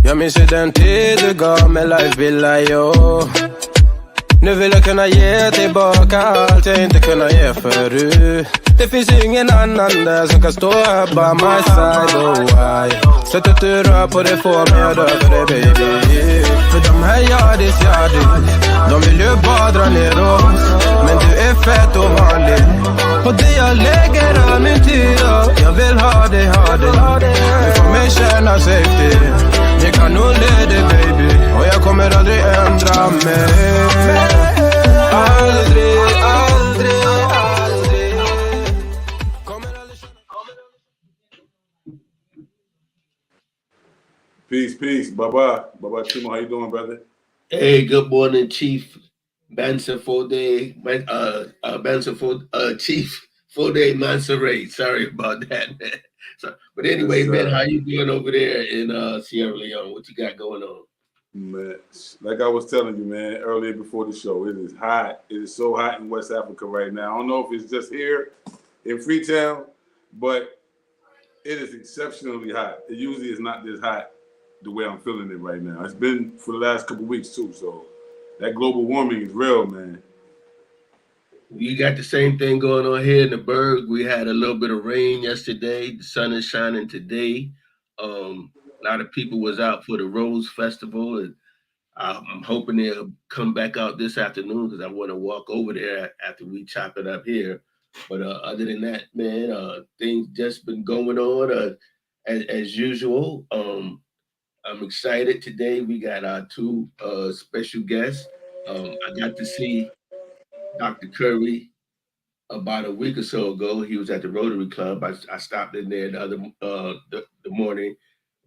Jag minns ju den tid du gav mig life ville jag. Nu vill jag kunna ge tillbaka allt jag inte kunnat ge förut. Det finns ingen annan där som kan stå här by my side, oh why. Sättet du rör på det får mig att dö för det baby. För de här yardis, de vill ju bara dra ner oss. Men du är fett och vanlig. Och det jag lägger av min tid, jag vill ha dig. Du får mig känna safety. Jag kan nog leda baby. Och jag kommer aldrig ändra mig. Aldrig. Peace. Baba Timo, how you doing, brother? Hey, good morning, Chief Benson Foday, Chief Foday Mansaray. Sorry about that, man. But anyway, man, how you doing over there in Sierra Leone? What you got going on? Man, like I was telling you, man, earlier before the show, it is hot. It is so hot in West Africa right now. I don't know if it's just here in Freetown, but it is exceptionally hot. It usually is not this hot the way I'm feeling it right now. It's been for the last couple of weeks too, so that global warming is real, man. We got the same thing going on here in the Berg. We had a little bit of rain yesterday. The sun is shining today. A lot of people was out for the Rose Festival, and I'm hoping they'll come back out this afternoon because I want to walk over there after we chop it up here. But other than that, man, things just been going on as usual. I'm excited today. We got our two special guests. I got to see Dr. Curry about a week or so ago. He was at the Rotary Club. I stopped in there the morning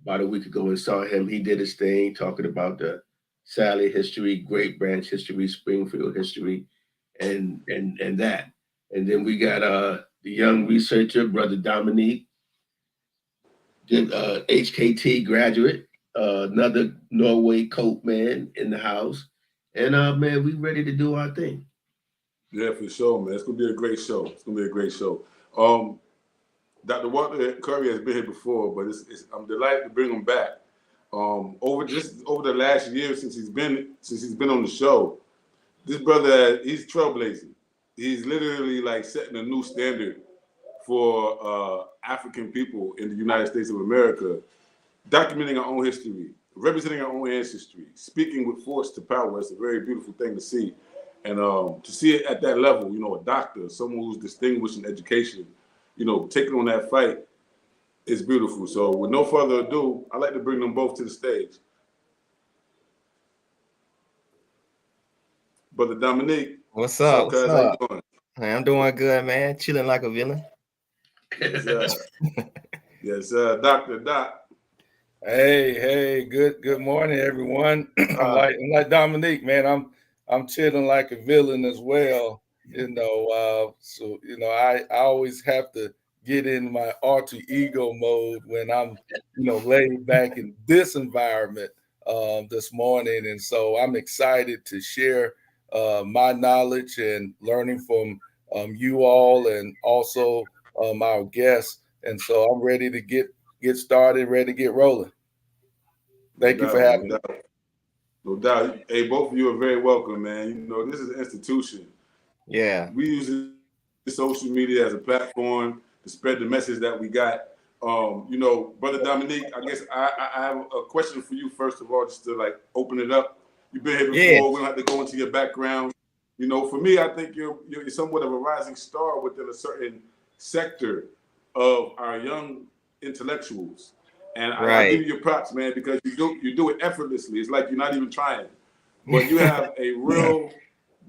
about a week ago and saw him. He did his thing talking about the Sally history, Great Branch history, Springfield history, and that. And then we got the young researcher, Brother Dominique, HKT graduate, another Norway Coat man in the house. And man, we ready to do our thing. Yeah, for sure, man. It's gonna be a great show. Dr. Walter Curry has been here before, but I'm delighted to bring him back. Over the last year since he's been on the show, this brother, he's trailblazing. He's literally like setting a new standard for African people in the United States of America, documenting our own history, representing our own ancestry, speaking with force to power. It's a very beautiful thing to see. And to see it at that level, you know, a doctor, someone who's distinguished in education, you know, taking on that fight is beautiful. So with no further ado, I'd like to bring them both to the stage. Brother Dominique. What's up? How you doing? Man, I'm doing good, man. Chilling like a villain. Yes, Dr. Doc. Hey, good morning, everyone. I'm like Dominique, man. I'm chilling like a villain as well, you know. So you know, I always have to get in my alter ego mode when I'm, you know, laid back in this environment this morning, and so I'm excited to share my knowledge and learning from you all, and also our guests. And so I'm ready to get started, ready to get rolling. Thank you for having me. No doubt. Hey, both of you are very welcome, man. You know, this is an institution. Yeah. We use social media as a platform to spread the message that we got. You know, Brother Dominique, I guess I have a question for you, first of all, just to like open it up. You've been here before. Yeah. We don't have to go into your background. You know, for me, I think you're somewhat of a rising star within a certain sector of our young intellectuals. And I give you your props, man, because you do it effortlessly. It's like you're not even trying. But you have a real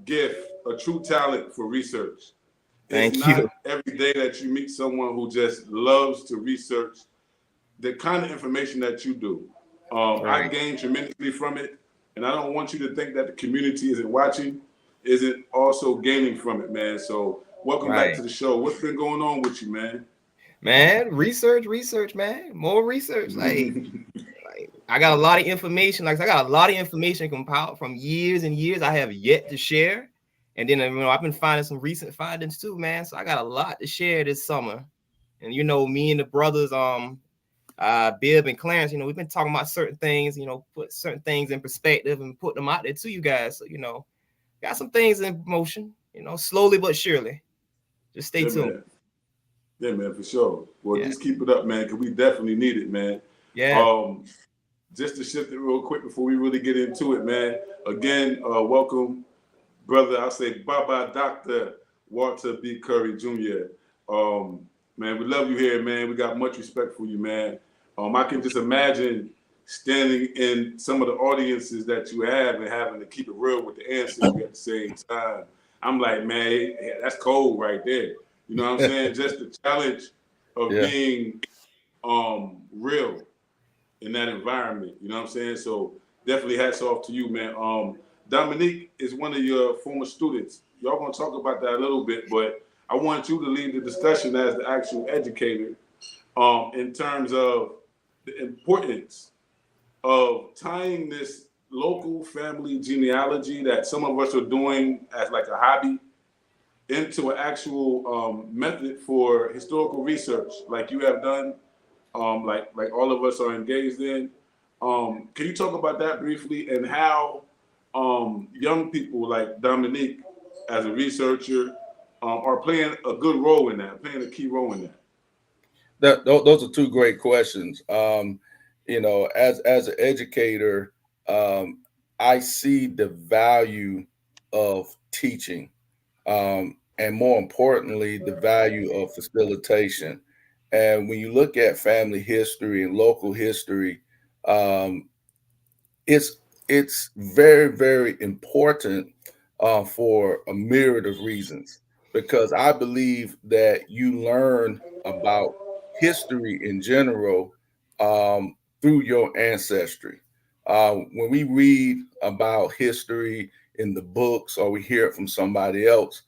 gift, a true talent for research. It's not every day that you meet someone who just loves to research the kind of information that you do. I gain tremendously from it. And I don't want you to think that the community isn't watching, isn't also gaining from it, man. So welcome back to the show. What's been going on with you, man? Man, research, man. More research. Like I got a lot of information. Like I got a lot of information compiled from years and years I have yet to share. And then, you know, I've been finding some recent findings too, man. So I got a lot to share this summer. And you know, me and the brothers, Bibb and Clarence, we've been talking about certain things, put certain things in perspective and put them out there to you guys. So, got some things in motion, slowly but surely. Just stay tuned. Man. Yeah, man, for sure. Well, Yeah. just keep it up, man, because we definitely need it, man. Yeah. Just to shift it real quick before we really get into it, man. Again, welcome, brother. I'll say bye-bye, Dr. Walter B. Curry Jr. Man, we love you here, man. We got much respect for you, man. I can just imagine standing in some of the audiences that you have and having to keep it real with the ancestry at the same time. I'm like, man, that's cold right there. You know what I'm saying? Just the challenge of being real in that environment. You know what I'm saying? So definitely hats off to you, man. Dominique is one of your former students. Y'all gonna talk about that a little bit, but I want you to lead the discussion as the actual educator in terms of the importance of tying this local family genealogy that some of us are doing as like a hobby into an actual method for historical research, like you have done, like all of us are engaged in. Can you talk about that briefly and how young people like Dominique, as a researcher, are playing a good role in that, playing a key role in that? Those are two great questions. As an educator, I see the value of teaching, and more importantly, the value of facilitation. And when you look at family history and local history, um, it's very, very important for a myriad of reasons, because I believe that you learn about history in general through your ancestry. When we read about history in the books or we hear it from somebody else,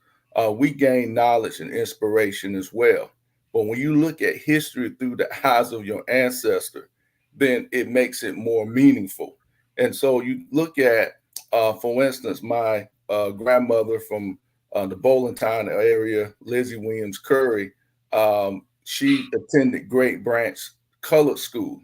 we gain knowledge and inspiration as well. But when you look at history through the eyes of your ancestor, then it makes it more meaningful. And so you look at, for instance, my grandmother from the Bowlintown area, Lizzie Williams Curry. She attended Great Branch Colored School,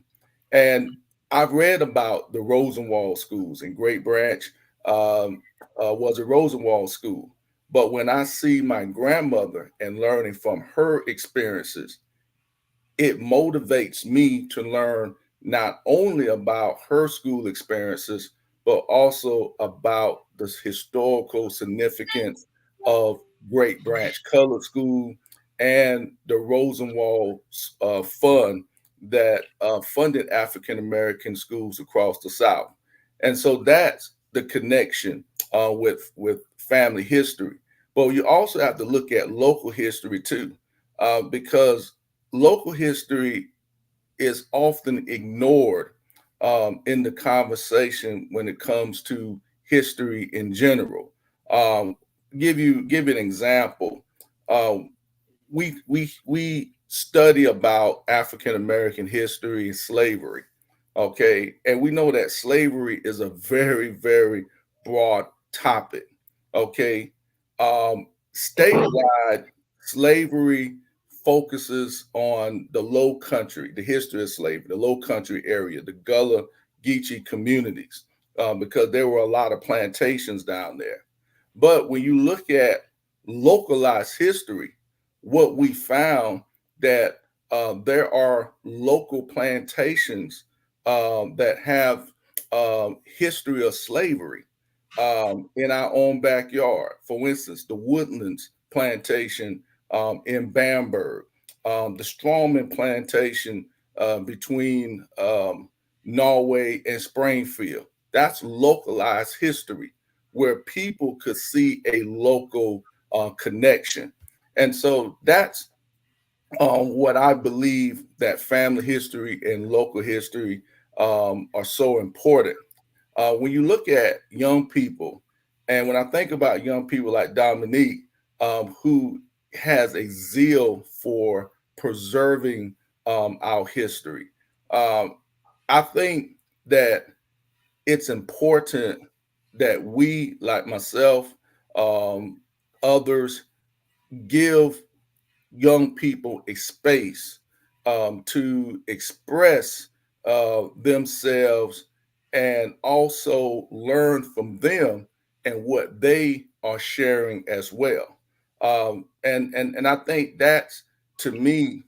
and I've read about the Rosenwald schools, and Great Branch was a Rosenwald school. But when I see my grandmother and learning from her experiences, it motivates me to learn not only about her school experiences, but also about the historical significance of Great Branch Colored School and the Rosenwald Fund that funded African American schools across the South. And so that's the connection with family history. But you also have to look at local history too, because local history is often ignored in the conversation when it comes to history in general. Give you an example. We study about African American history and slavery, okay, and we know that slavery is a very, very broad topic, okay. Statewide, slavery focuses on the low country, the history of slavery, the low country area, the Gullah Geechee communities, because there were a lot of plantations down there. But when you look at localized history, what we found that there are local plantations that have history of slavery in our own backyard. For instance, the Woodlands plantation in Bamberg, the Strawman plantation between Norway and Springfield. That's localized history where people could see a local connection. And so that's what I believe, that family history and local history are so important. When you look at young people, and when I think about young people like Dominique, who has a zeal for preserving our history, I think that it's important that we, like myself, others, give young people a space to express themselves and also learn from them and what they are sharing as well. And I think that's, to me,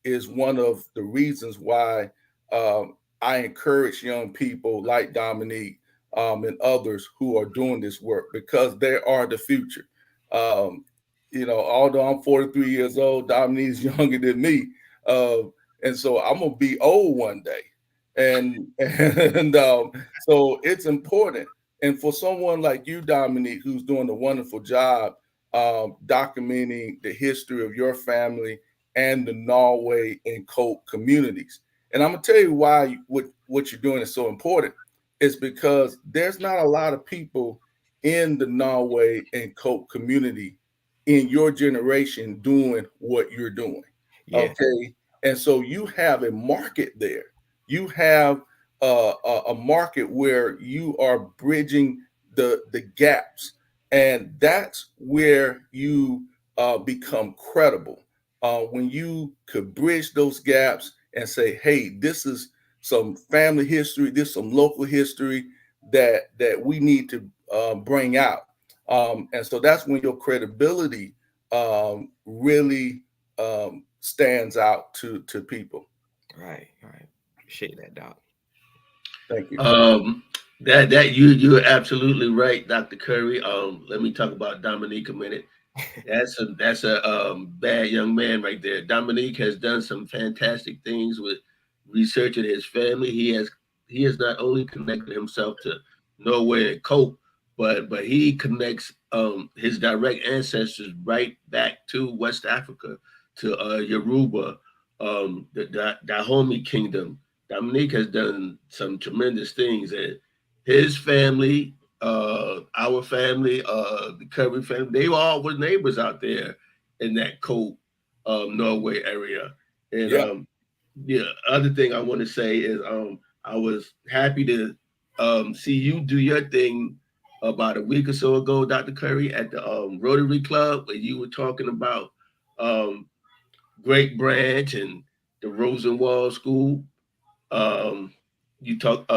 is one of the reasons why I encourage young people like Dominique and others who are doing this work, because they are the future. Um, although I'm 43 years old, Dominique's younger than me. Uh, and so I'm gonna be old one day, and so it's important. And for someone like you, Dominique, who's doing a wonderful job documenting the history of your family and the Norway and Coke communities, and I'm gonna tell you why what you're doing is so important. Is because there's not a lot of people in the Norway and Coke community in your generation doing what you're doing. Yeah. Okay. And so you have a market there. You have a market where you are bridging the gaps. And that's where you become credible. When you could bridge those gaps and say, hey, this is some family history, this is some local history that we need to bring out. And so that's when your credibility really stands out to people. Right. Appreciate that, Doc. Thank you. That you're absolutely right, Dr. Curry. Let me talk about Dominique a minute. That's a bad young man right there. Dominique has done some fantastic things with researching his family. He has not only connected himself to Norway and Cope, but he connects his direct ancestors right back to West Africa, to Yoruba, the Dahomey Kingdom. Dominique has done some tremendous things, and his family, our family, the Curry family, they all were neighbors out there in that Cope, Norway area. And Yeah. the other thing I want to say is I was happy to see you do your thing about a week or so ago, Dr. Curry, at the Rotary Club, where you were talking about um, Great Branch and the Rosenwald School. You talk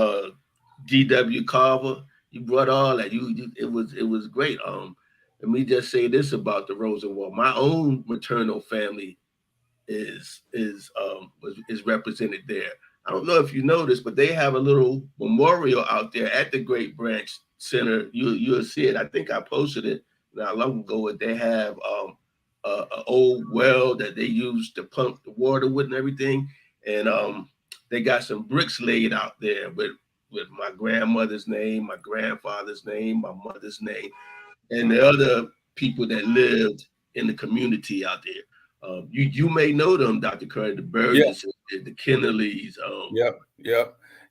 G.W. Carver. You brought all that. It was great. Let me just say this about the Rosenwald. My own maternal family is represented there. I don't know if you noticed, but they have a little memorial out there at the Great Branch Center. You'll see it. I think I posted it not long ago. They have a old well that they use to pump the water with and everything, and they got some bricks laid out there with my grandmother's name, my grandfather's name, my mother's name, and the other people that lived in the community out there. You may know them, Dr. Curry, the Burgess, the Kennelys.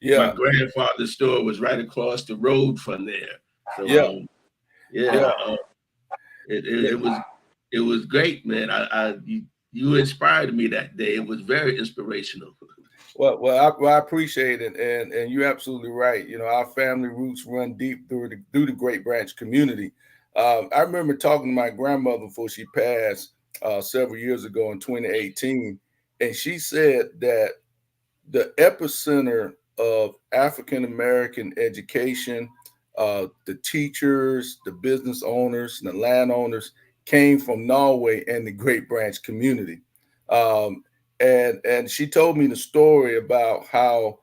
My grandfather's store was right across the road from there. So it was great, man. You inspired me that day. It was very inspirational. Well, I appreciate it, and you're absolutely right. Our family roots run deep through the Great Branch community. I remember talking to my grandmother before she passed several years ago in 2018, and she said that the epicenter of African American education, the teachers, the business owners, and the landowners came from Norway and the Great Branch community. And she told me the story about how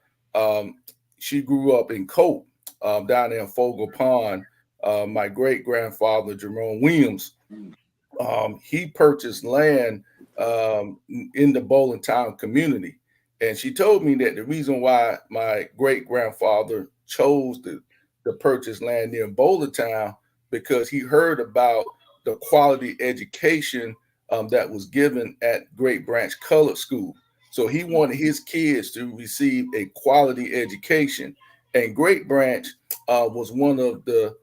she grew up in Cope, down there in Fogle Pond. My great grandfather, Jerome Williams, he purchased land in the Bowling Town community. And she told me that the reason why my great grandfather chose to purchase land near Bowling Town, because he heard about the quality education that was given at Great Branch Colored School. So he wanted his kids to receive a quality education. And Great Branch was one of the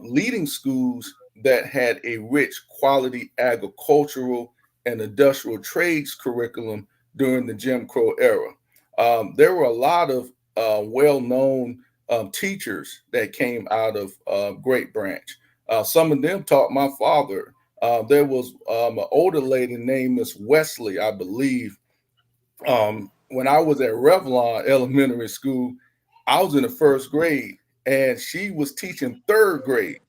leading schools that had a rich quality agricultural and industrial trades curriculum during the Jim Crow era. There were a lot of well-known teachers that came out of Great Branch. Some of them taught my father. There was an older lady named Miss Wesley, I believe, when I was at Revlon Elementary School, I was in the first grade, and she was teaching third grade.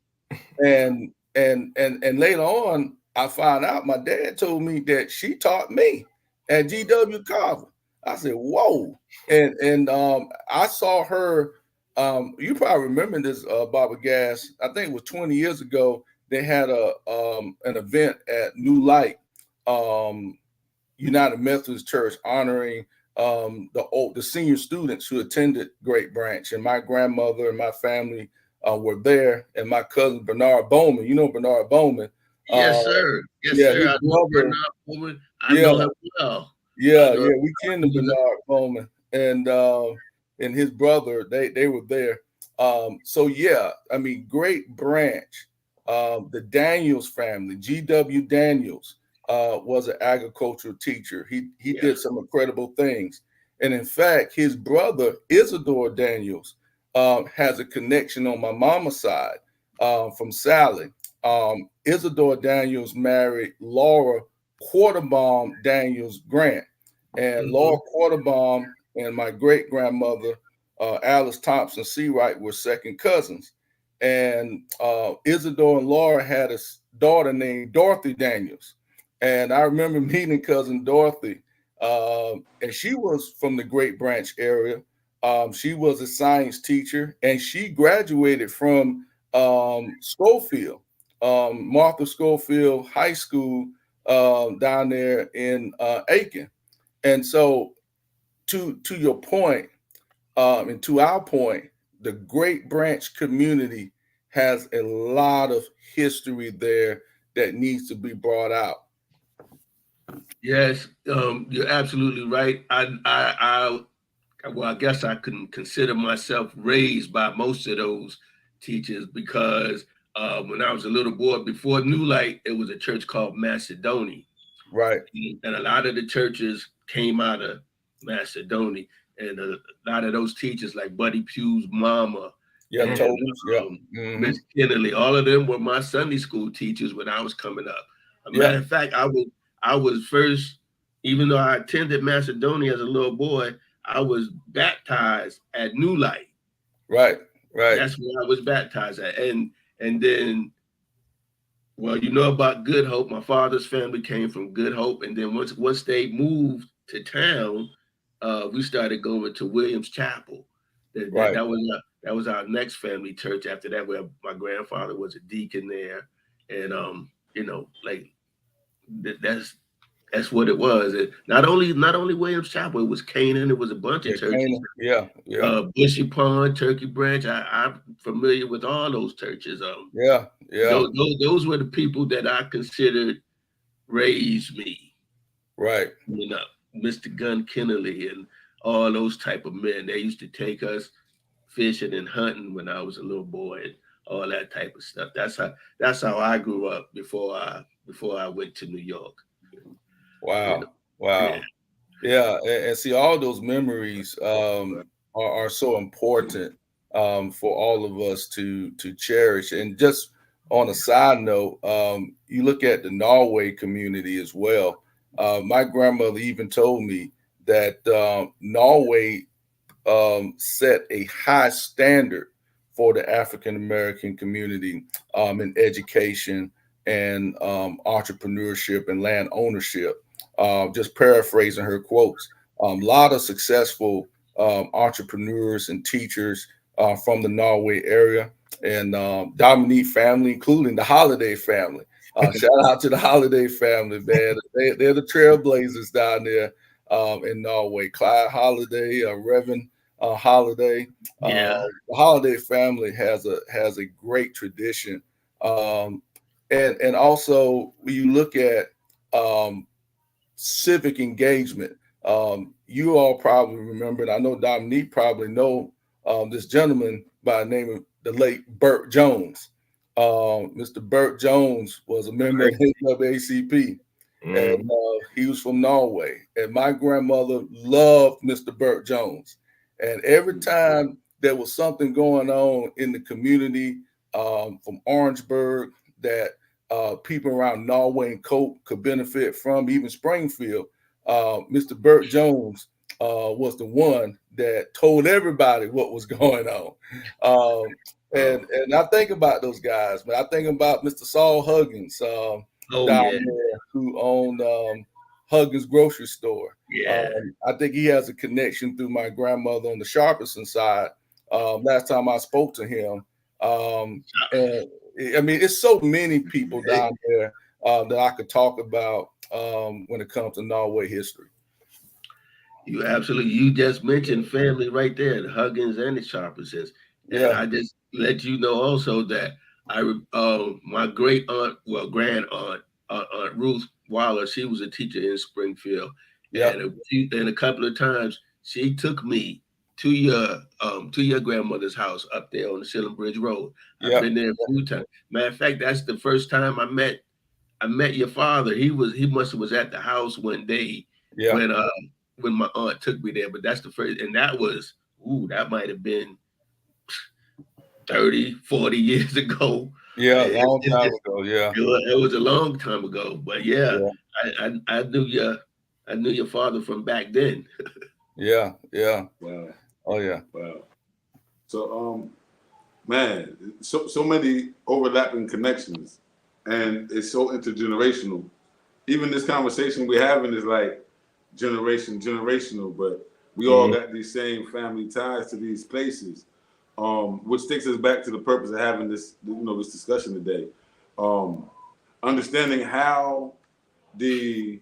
And later on, I found out my dad told me that she taught me at GW Carver. I said, "Whoa!" And I saw her. You probably remember this, Baba Gas. I think it was 20 years ago. They had an event at New Light United Methodist Church honoring the senior students who attended Great Branch, and my grandmother and my family were there, and my cousin Bernard Bowman. You know Bernard Bowman. Yes, sir. Yes, Yeah, sir. his I know brother. Bernard Bowman. I Yeah, know him well. yeah, Know yeah. We kin to Bernard Bowman and his brother. They were there. So yeah, I mean, Great Branch. The Daniels family, G.W. Daniels, was an agricultural teacher. He did some incredible things, and in fact, his brother Isidore Daniels has a connection on my mama's side from Sally. Isidore Daniels married Laura Quarterbaum Daniels Grant, and Laura Quarterbaum and my great grandmother Alice Thompson Seawright were second cousins. And Isidore and Laura had a daughter named Dorothy Daniels. And I remember meeting cousin Dorothy, and she was from the Great Branch area. She was a science teacher, and she graduated from Schofield, Martha Schofield High School down there in Aiken. And so, to your point, and to our point, the Great Branch community has a lot of history there that needs to be brought out. Yes, you're absolutely right. Well, I guess I can consider myself raised by most of those teachers because when I was a little boy, before New Light, it was a church called Macedonia. Right. And a lot of the churches came out of Macedonia. And a lot of those teachers, like Buddy Pugh's mama, Miss Kennedy, all of them were my Sunday school teachers when I was coming up. Matter of fact, I was first, even though I attended Macedonia as a little boy, I was baptized at New Light. Right. That's where I was baptized at. And then, well, you know about Good Hope. My father's family came from Good Hope. And then once they moved to town, we started going to Williams Chapel. That was our next family church. After that, where my grandfather was a deacon there. And that's what it was. Not only Williams Chapel, it was Canaan. It was a bunch of churches. Canaan, Bushy Pond, Turkey Branch. I'm familiar with all those churches. Those were the people that I considered raised me. Right. You know, Mr. Gunn Kennedy and all those type of men. They used to take us fishing and hunting when I was a little boy and all that type of stuff. That's how I grew up before I went to New York. Wow. You know? Wow. Yeah. And see, all those memories are so important for all of us to cherish. And just on a side note, you look at the Norway community as well. My grandmother even told me that Norway set a high standard for the African American community in education and entrepreneurship and land ownership. Just paraphrasing her quotes, a lot of successful entrepreneurs and teachers from the Norway area, and Dominique family, including the Holiday family. Shout out to the Holiday family, man. They're the trailblazers down there in Norway. Clyde Holiday, Reverend Holiday. The Holiday family has a great tradition. And also when you look at civic engagement, you all probably remember, and I know Dominique probably know this gentleman by the name of the late Burt Jones. Mr. Burt Jones was a member of the NAACP, and he was from Norway. And my grandmother loved Mr. Burt Jones. And every time there was something going on in the community from Orangeburg that people around Norway and Cope could benefit from, even Springfield, Mr. Burt Jones was the one that told everybody what was going on. And I think about those guys, but I think about Mr. Saul Huggins Oh down yeah, there who owned Huggins Grocery Store. yeah. I think he has a connection through my grandmother on the Sharperson side. Last time I spoke to him, and I mean, it's so many people down there that I could talk about when it comes to Norway history. You absolutely. You just mentioned family right there, the Huggins and the Sharpersons. And Yeah. I just let you know also that my great aunt, well, grand aunt, Aunt Ruth Waller, she was a teacher in Springfield. Yeah. And a couple of times she took me to your grandmother's house up there on the Shilling Bridge Road. Yeah. I've been there a few times. Matter of fact, that's the first time I met your father. He must have was at the house one day Yeah. when my aunt took me there. But that's the first, and that might have been 30, 40 years ago. Yeah, a It, long it, time it, ago. Yeah. it was a long time ago. But yeah, Yeah. I knew your father from back then. Yeah. Yeah. Wow. Oh yeah. Wow. So man, so many overlapping connections, and it's so intergenerational. Even this conversation we're having is like generational, but we all got these same family ties to these places, which takes us back to the purpose of having this, this discussion today. Understanding how the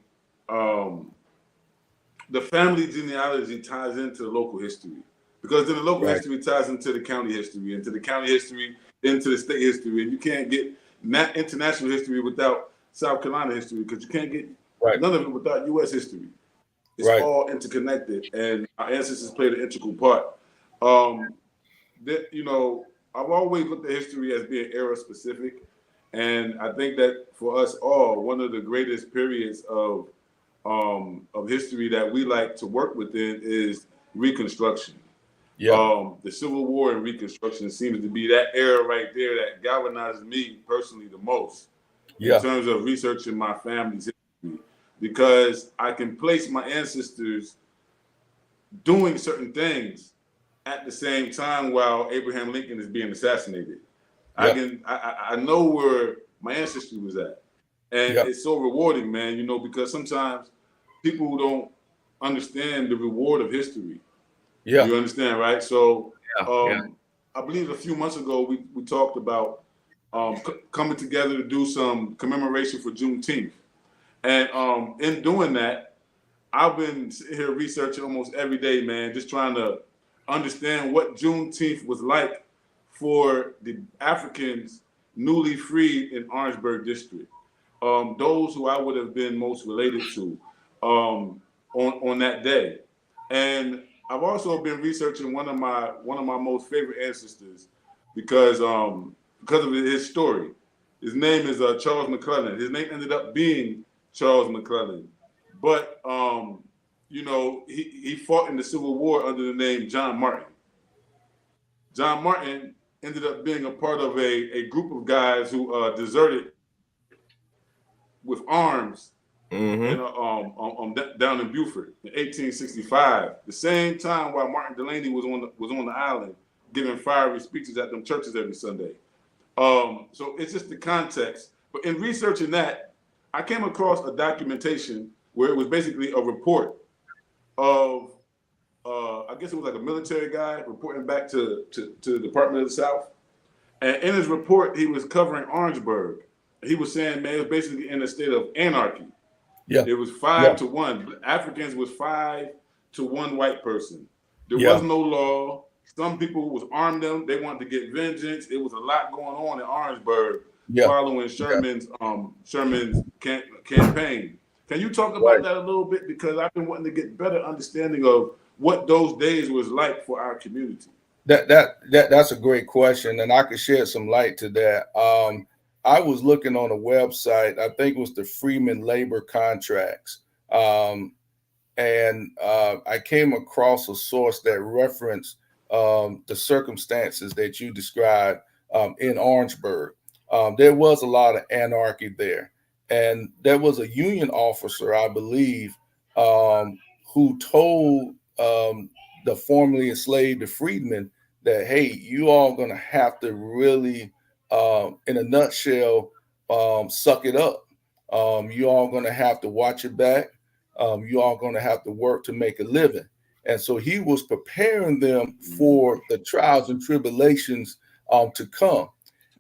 family genealogy ties into the local history, because then the local history ties into the county history, into the county history, into the state history, and you can't get international history without South Carolina history, because you can't get none of it without U.S. history. It's all interconnected, and our ancestors played an integral part. I've always looked at history as being era specific, and I think that for us all, one of the greatest periods of history that we like to work within is Reconstruction. Yeah. The Civil War and Reconstruction seems to be that era right there that galvanizes me personally the most in terms of researching my family's history, because I can place my ancestors doing certain things at the same time while Abraham Lincoln is being assassinated. I know where my ancestry was at, and it's so rewarding, man. Because sometimes people don't understand the reward of history. Yeah, you understand, right? So, I believe a few months ago we talked about coming together to do some commemoration for Juneteenth, and in doing that, I've been here researching almost every day, man, just trying to understand what Juneteenth was like for the Africans newly freed in Orangeburg district, those who I would have been most related to on that day. And I've also been researching one of my most favorite ancestors because of his story. His name is Charles McClellan. His name ended up being Charles McClellan, but he fought in the Civil War under the name John Martin. John Martin ended up being a part of a group of guys who deserted with arms down in Beaufort in 1865. The same time while Martin Delany was on the island giving fiery speeches at them churches every Sunday. So it's just the context. But in researching that, I came across a documentation where it was basically a report of I guess it was like a military guy reporting back to the Department of the South. And in his report, he was covering Orangeburg. He was saying, man, it was basically in a state of anarchy. Yeah. It was 5-1. Africans was 5 to 1 white person. There was no law. Some people was armed them. They wanted to get vengeance. It was a lot going on in Orangeburg following Sherman's campaign. Can you talk about that a little bit? Because I've been wanting to get better understanding of what those days was like for our community. That's a great question, and I could shed some light to that. I was looking on a website, I think it was the Freeman Labor Contracts, and I came across a source that referenced the circumstances that you described in Orangeburg. There was a lot of anarchy there, and there was a Union officer, I believe, who told the formerly enslaved, the freedmen, that, hey, you all going to have to really, in a nutshell, suck it up. You all going to have to watch your back. You all going to have to work to make a living. And so he was preparing them for the trials and tribulations to come.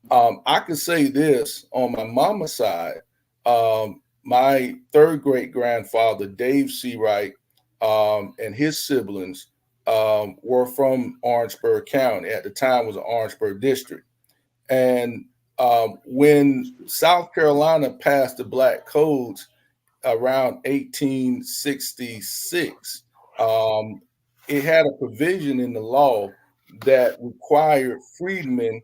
I can say this on my mama's side. My third great grandfather, Dave Seawright, and his siblings were from Orangeburg County. At the time, it was an Orangeburg district. And when South Carolina passed the Black Codes around 1866, it had a provision in the law that required freedmen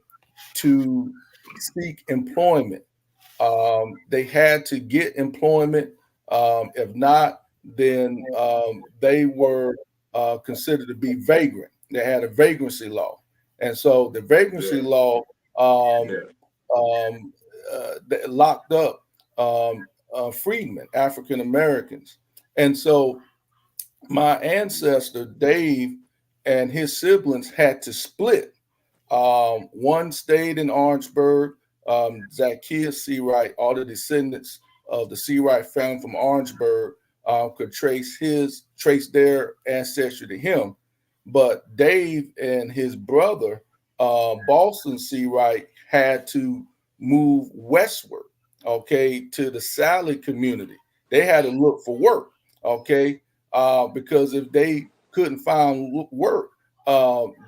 to seek employment. They had to get employment. If not, then they were considered to be vagrant. They had a vagrancy law. And so the vagrancy law that locked up freedmen, African Americans. And so my ancestor, Dave, and his siblings had to split. One stayed in Orangeburg. Zacchaeus Seawright, all the descendants of the Seawright family from Orangeburg could trace their ancestry to him. But Dave and his brother, Boston Seawright, had to move westward, okay, to the Sally community. They had to look for work, okay, because if they couldn't find work,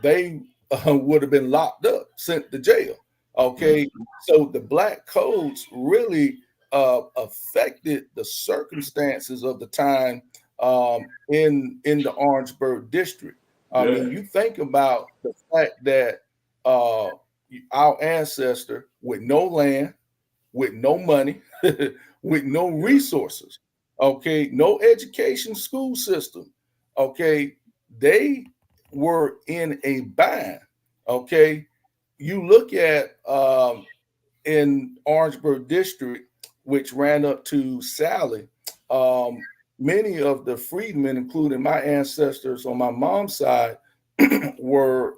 they would have been locked up, sent to jail. Okay, so the Black Codes really affected the circumstances of the time in the Orangeburg district. I mean, you think about the fact that our ancestor, with no land, with no money, with no resources, okay, no education school system, okay, they were in a bind, okay. You look at in Orangeburg district, which ran up to Sally, many of the freedmen, including my ancestors on my mom's side, were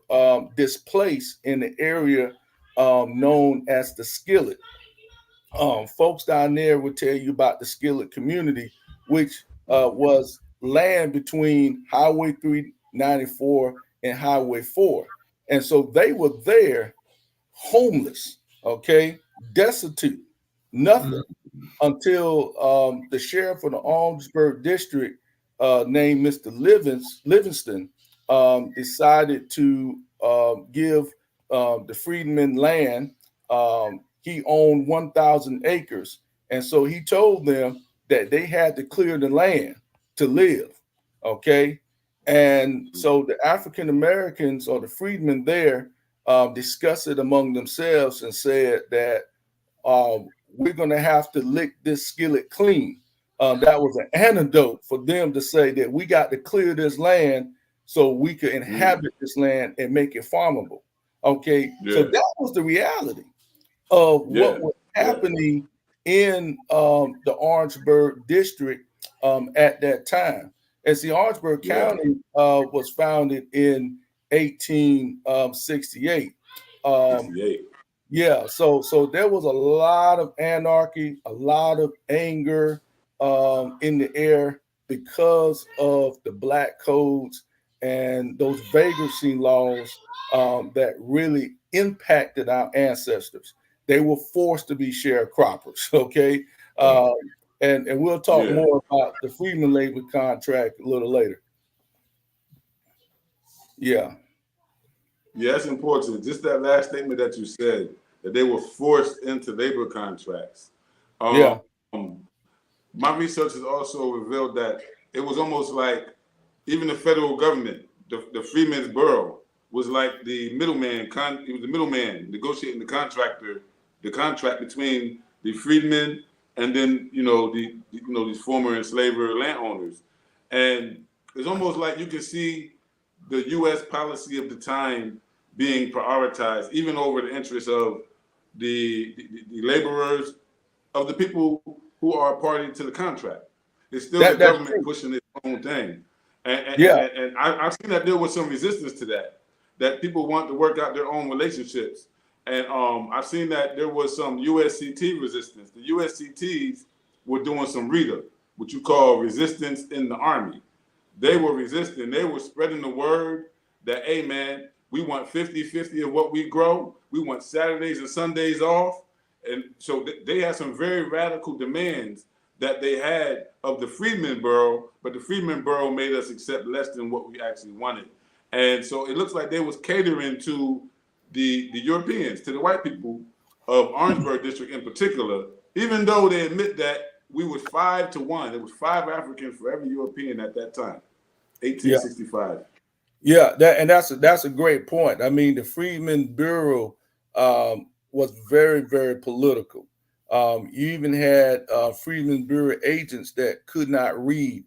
displaced in the area known as the Skillet. Folks down there would tell you about the Skillet community, which was land between Highway 394 and Highway 4. And so they were there homeless, okay, destitute, nothing, until the sheriff of the Orangeburg district named Mr. Livingston decided to give the freedmen land. He owned 1,000 acres. And so he told them that they had to clear the land to live, okay? And so the African Americans, or the freedmen there, discussed it among themselves and said that we're going to have to lick this skillet clean. That was an antidote for them to say that we got to clear this land so we could inhabit this land and make it farmable. Okay, so that was the reality of what was happening in the Orangeburg district at that time. And see, Orangeburg County was founded in 1868. Yeah, so there was a lot of anarchy, a lot of anger in the air because of the Black Codes and those vagrancy laws that really impacted our ancestors. They were forced to be sharecroppers, okay? And we'll talk more about the Freedmen labor contract a little later. Yeah, that's important. Just that last statement that you said, that they were forced into labor contracts. My research has also revealed that it was almost like even the federal government, the Freedmen's Bureau, was like the middleman. It was the middleman negotiating the contract between the freedmen and then these former enslaver landowners. And it's almost like you can see the U.S. policy of the time being prioritized, even over the interests of the laborers, of the people who are party to the contract. It's still the government true. pushing its own thing. Yeah. And I've seen that there was some resistance to that people want to work out their own relationships. And I've seen that there was some USCT resistance. The USCTs were doing some RETA, what you call resistance in the Army. They were resisting. They were spreading the word that, hey, man, we want 50-50 of what we grow. We want Saturdays and Sundays off. And so they had some very radical demands that they had of the Freedmen Borough, but the Freedmen Borough made us accept less than what we actually wanted. And so it looks like they was catering to the Europeans, to the white people of Orangeburg District in particular, even though they admit that we was 5-1. It was 5 Africans for every European at that time, 1865. Yeah, that's a great point. I mean, the Freedmen Bureau was very, very political. You even had Freedmen Bureau agents that could not read,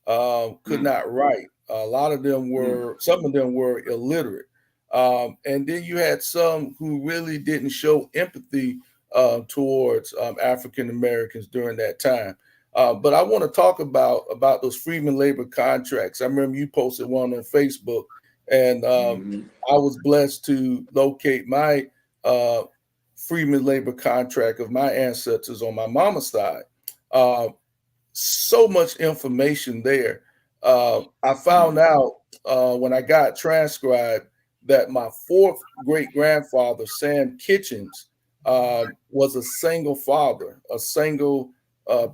could not write. A lot of them were, some of them were illiterate. And then you had some who really didn't show empathy towards African Americans during that time. But I want to talk about those Freedmen labor contracts. I remember you posted one on Facebook, and I was blessed to locate my Freedmen labor contract of my ancestors on my mama's side. So much information there. I found out when I got transcribed that my 4th great-grandfather, Sam Kitchens, was a single father, a single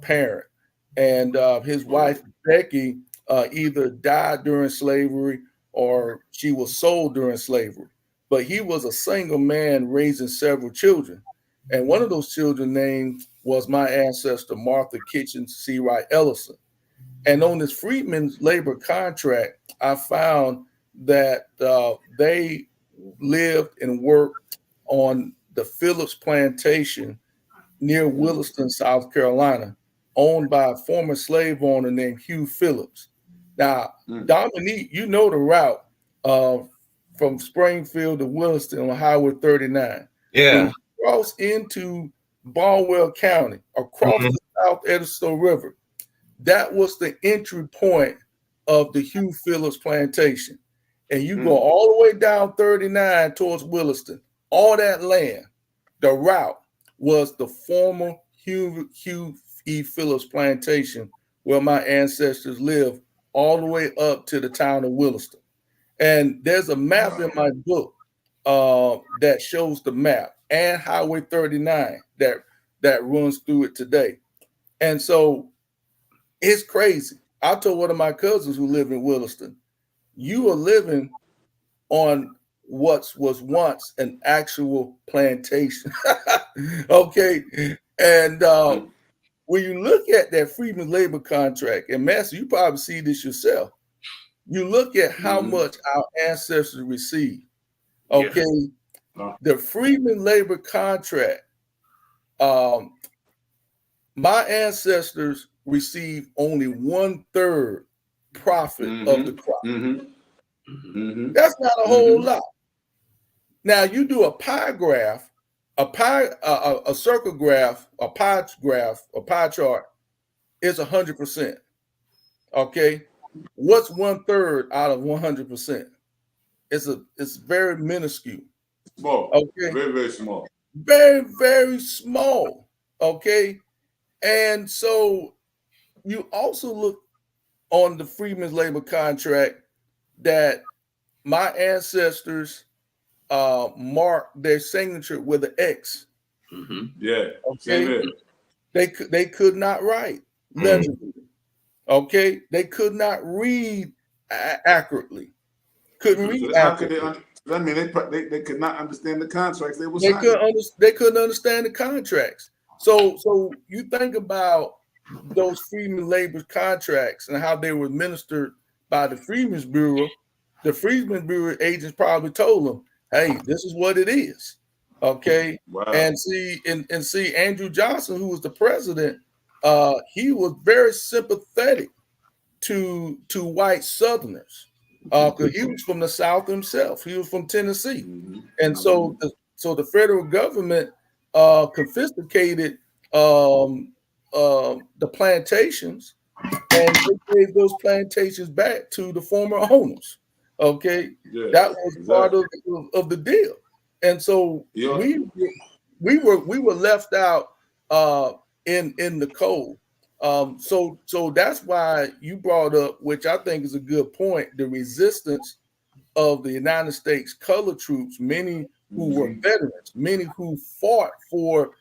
parent. And his wife, Becky, either died during slavery or she was sold during slavery. But he was a single man raising several children. And one of those children's name was my ancestor, Martha Kitchens C. Wright Ellison. And on this Freedmen's labor contract, I found that they lived and worked on the Phillips plantation near Williston, South Carolina, owned by a former slave owner named Hugh Phillips. Now, Dominique, you know the route from Springfield to Williston on Highway 39. Yeah. When you cross into Barnwell County, across the South Edisto River, that was the entry point of the Hugh Phillips plantation. And you go all the way down 39 towards Williston, all that land, the route was the former Hugh E. Phillips plantation where my ancestors lived all the way up to the town of Williston. And there's a map in my book that shows the map and Highway 39 that runs through it today. And so it's crazy. I told one of my cousins who live in Williston, you are living on what was once an actual plantation. Okay. And when you look at that Freedmen labor contract, and Master, you probably see this yourself. You look at how much our ancestors received. Okay. The Freedmen labor contract, my ancestors received only 1/3 profit of the crop. That's not a whole lot. Now you do a pie graph, a circle graph, a pie graph, a pie chart is 100%. Okay, what's 1/3 out of 100%? It's very minuscule. Small. Okay, Very, very small. Very, very small. Okay, and so you also look on the Freedmen's labor contract that my ancestors marked their signature with an X. Yeah. Okay. They could not write legibly. Okay. They could not read accurately. Couldn't read accurately. I mean, they could not understand the contracts they were They signing. they couldn't understand the contracts. So you think about those Freedmen labor contracts and how they were administered by the Freedmen's Bureau. The Freedmen's Bureau agents probably told them, "Hey, this is what it is." Okay. Wow. And see Andrew Johnson, who was the president, he was very sympathetic to white Southerners because he was from the South himself. He was from Tennessee, and so the federal government confiscated the plantations and they gave those plantations back to the former owners. Okay, Yeah, that was part of the deal, and so yeah. we were left out in the cold. So that's why you brought up, which I think is a good point, the resistance of the United States colored troops, many who were veterans, many who fought for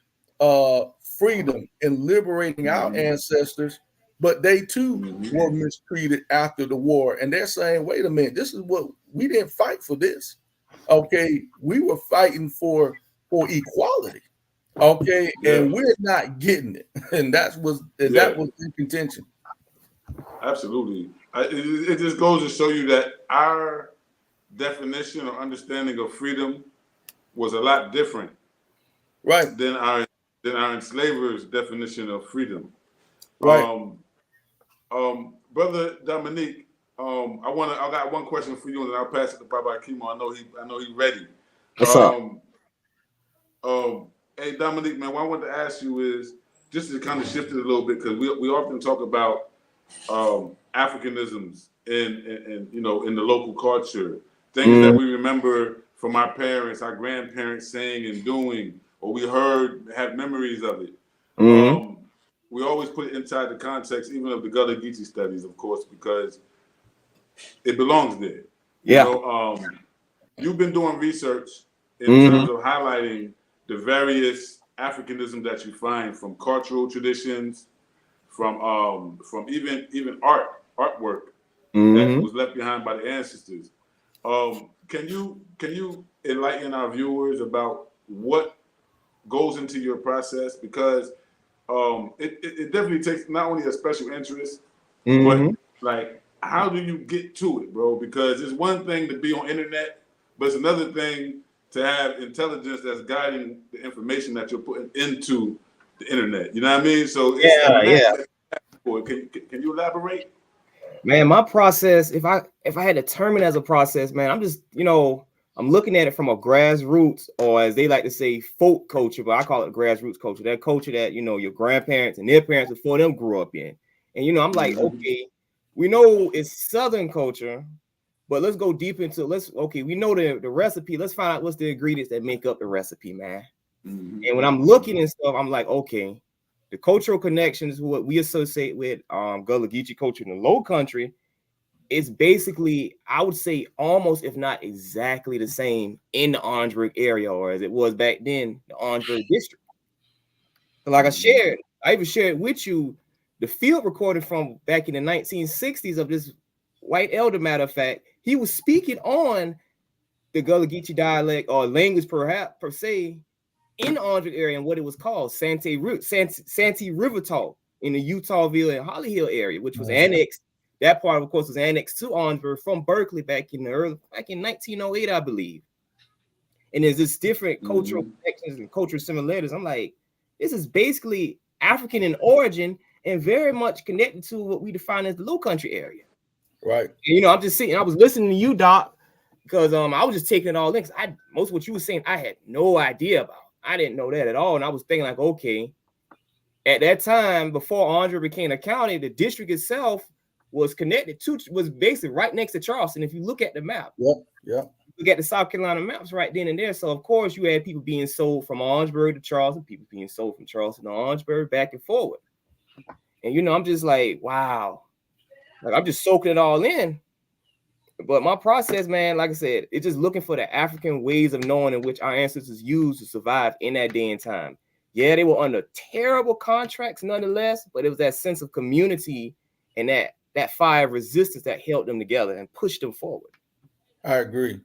freedom and liberating our ancestors, but they too were mistreated after the war. And they're saying, wait a minute, this is what we didn't fight for this. Okay, we were fighting for equality. Okay, and we're not getting it. And that was in contention. Absolutely. It just goes to show you that our definition or understanding of freedom was a lot different, right, than our enslavers' definition of freedom. Right. Brother Dominique, I got one question for you, and then I'll pass it to Baba Kimo. I know he's ready. What's up? Hey Dominique, man, what I want to ask you is just to kind of shift it a little bit, because we often talk about Africanisms in in the local culture, things that we remember from our parents, our grandparents saying and doing, or we have memories of it. We always put it inside the context, even of the Gullah Geechee studies, of course, because it belongs there. Yeah. You've been doing research in terms of highlighting the various Africanism that you find from cultural traditions, from even artwork that was left behind by the ancestors. Can you enlighten our viewers about what goes into your process? Because it definitely takes not only a special interest, but like, how do you get to it, bro? Because it's one thing to be on internet, but it's another thing to have intelligence that's guiding the information that you're putting into the internet. You know what I mean? So it's Can you elaborate? Man, my process, if I had to term it as a process, man, I'm just, I'm looking at it from a grassroots, or as they like to say, folk culture, but I call it grassroots culture. That culture that, your grandparents and their parents before them grew up in. And, I'm like, okay, we know it's Southern culture, but let's go deep into we know the recipe. Let's find out what's the ingredients that make up the recipe, man. And when I'm looking and stuff, I'm like, okay, the cultural connections, what we associate with Gullah Geechee culture in the Low Country, is basically, I would say, almost, if not exactly the same in the Orangeburg area, or as it was back then, the Orangeburg district. So like I even shared with you the field recording from back in the 1960s of this white elder. Matter of fact, he was speaking on the Gullah Geechee dialect or language, perhaps per se, in the Orangeburg area, and what it was called, Santee River Talk, in the Utahville and Holly Hill area, which was annexed. That part, of course, was annexed to Orangeburg from Berkeley back in 1908, I believe. And there's this different cultural connections and cultural similarities. I'm like, this is basically African in origin and very much connected to what we define as the Low Country area. Right. And, I'm just sitting, I was listening to you, Doc, because I was just taking it all in. Most of what you were saying, I had no idea about. I didn't know that at all. And I was thinking like, okay, at that time, before Orangeburg became a county, the district itself was was basically right next to Charleston. If you look at the map, look at the South Carolina maps right then and there. So of course you had people being sold from Orangeburg to Charleston, people being sold from Charleston to Orangeburg, back and forward. And I'm just like, wow, like I'm just soaking it all in. But my process, man, like I said, it's just looking for the African ways of knowing in which our ancestors used to survive in that day and time. Yeah, they were under terrible contracts nonetheless, but it was that sense of community and that fire of resistance that held them together and pushed them forward. I agree.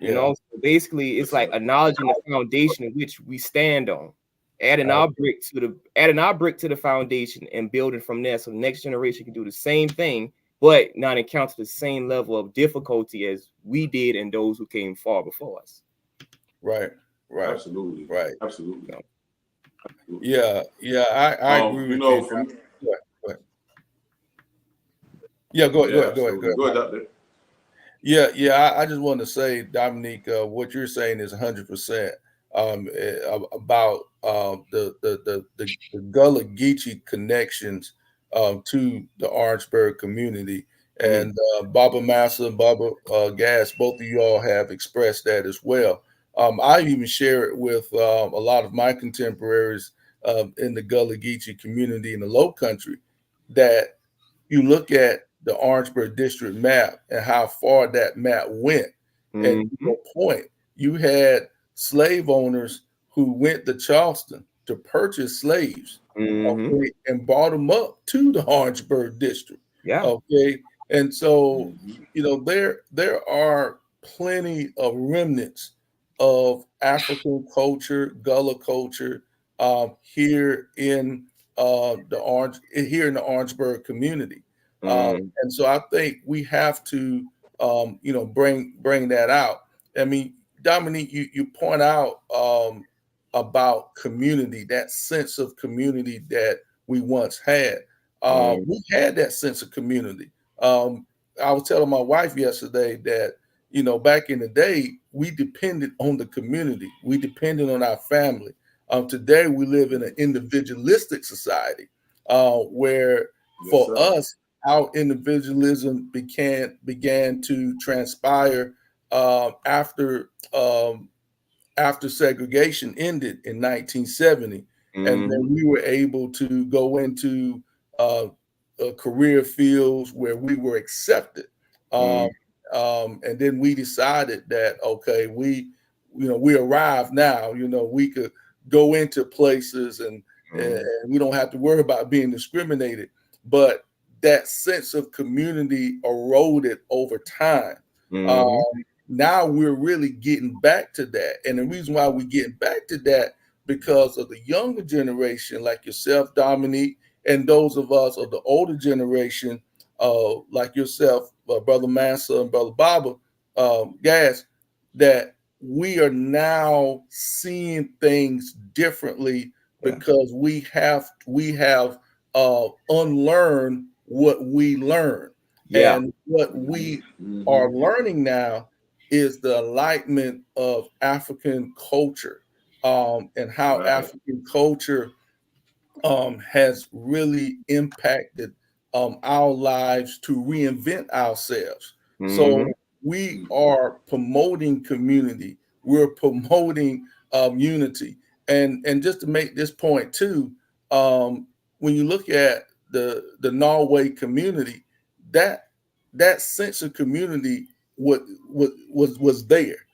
So basically, it's like acknowledging the foundation in which we stand on, adding our brick to the foundation and building from there, so the next generation can do the same thing, but not encounter the same level of difficulty as we did and those who came far before us. Right. Absolutely. Right. Absolutely. Yeah. I agree with you. Go ahead. Go ahead. Go ahead, Doctor. Yeah. I just want to say, Dominique, what you're saying is 100% about the Gullah Geechee connections to the Orangeburg community. And Baba Massa and Baba Gas, both of you all have expressed that as well. I even share it with a lot of my contemporaries in the Gullah Geechee community in the Low Country, that you look at the Orangeburg district map and how far that map went. And to your point, you had slave owners who went to Charleston to purchase slaves, okay, and brought them up to the Orangeburg district. Yeah. Okay. And so, there are plenty of remnants of African culture, Gullah culture here in the Orangeburg community. And so I think we have to bring that out. I mean, Dominique, you point out about community, that sense of community that we once had. We had that sense of community. I was telling my wife yesterday that, back in the day, we depended on the community. We depended on our family. Today, we live in an individualistic society where for us, our individualism began to transpire after segregation ended in 1970. And then we were able to go into career fields where we were accepted. And then we decided that, okay, we arrived now, we could go into places and we don't have to worry about being discriminated. But that sense of community eroded over time. Now we're really getting back to that. And the reason why we're getting back to that, because of the younger generation, like yourself, Dominique, and those of us of the older generation, like yourself, Brother Massa and Brother Baba Gas, that we are now seeing things differently because we have unlearned what we learned. And what we are learning now is the enlightenment of African culture and how African culture has really impacted our lives to reinvent ourselves. So we are promoting community. We're promoting unity. And just to make this point too, when you look at the Norway community, that sense of community was there.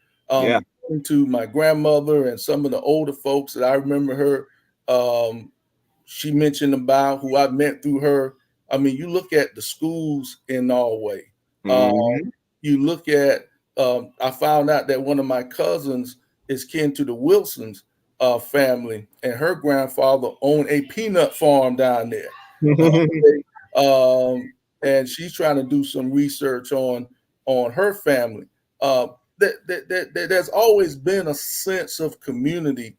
To my grandmother and some of the older folks that I remember her, she mentioned about who I met through her. I mean, you look at the schools in Norway. You look at, I found out that one of my cousins is kin to the Wilsons family, and her grandfather owned a peanut farm down there. And she's trying to do some research on her family. There's always been a sense of community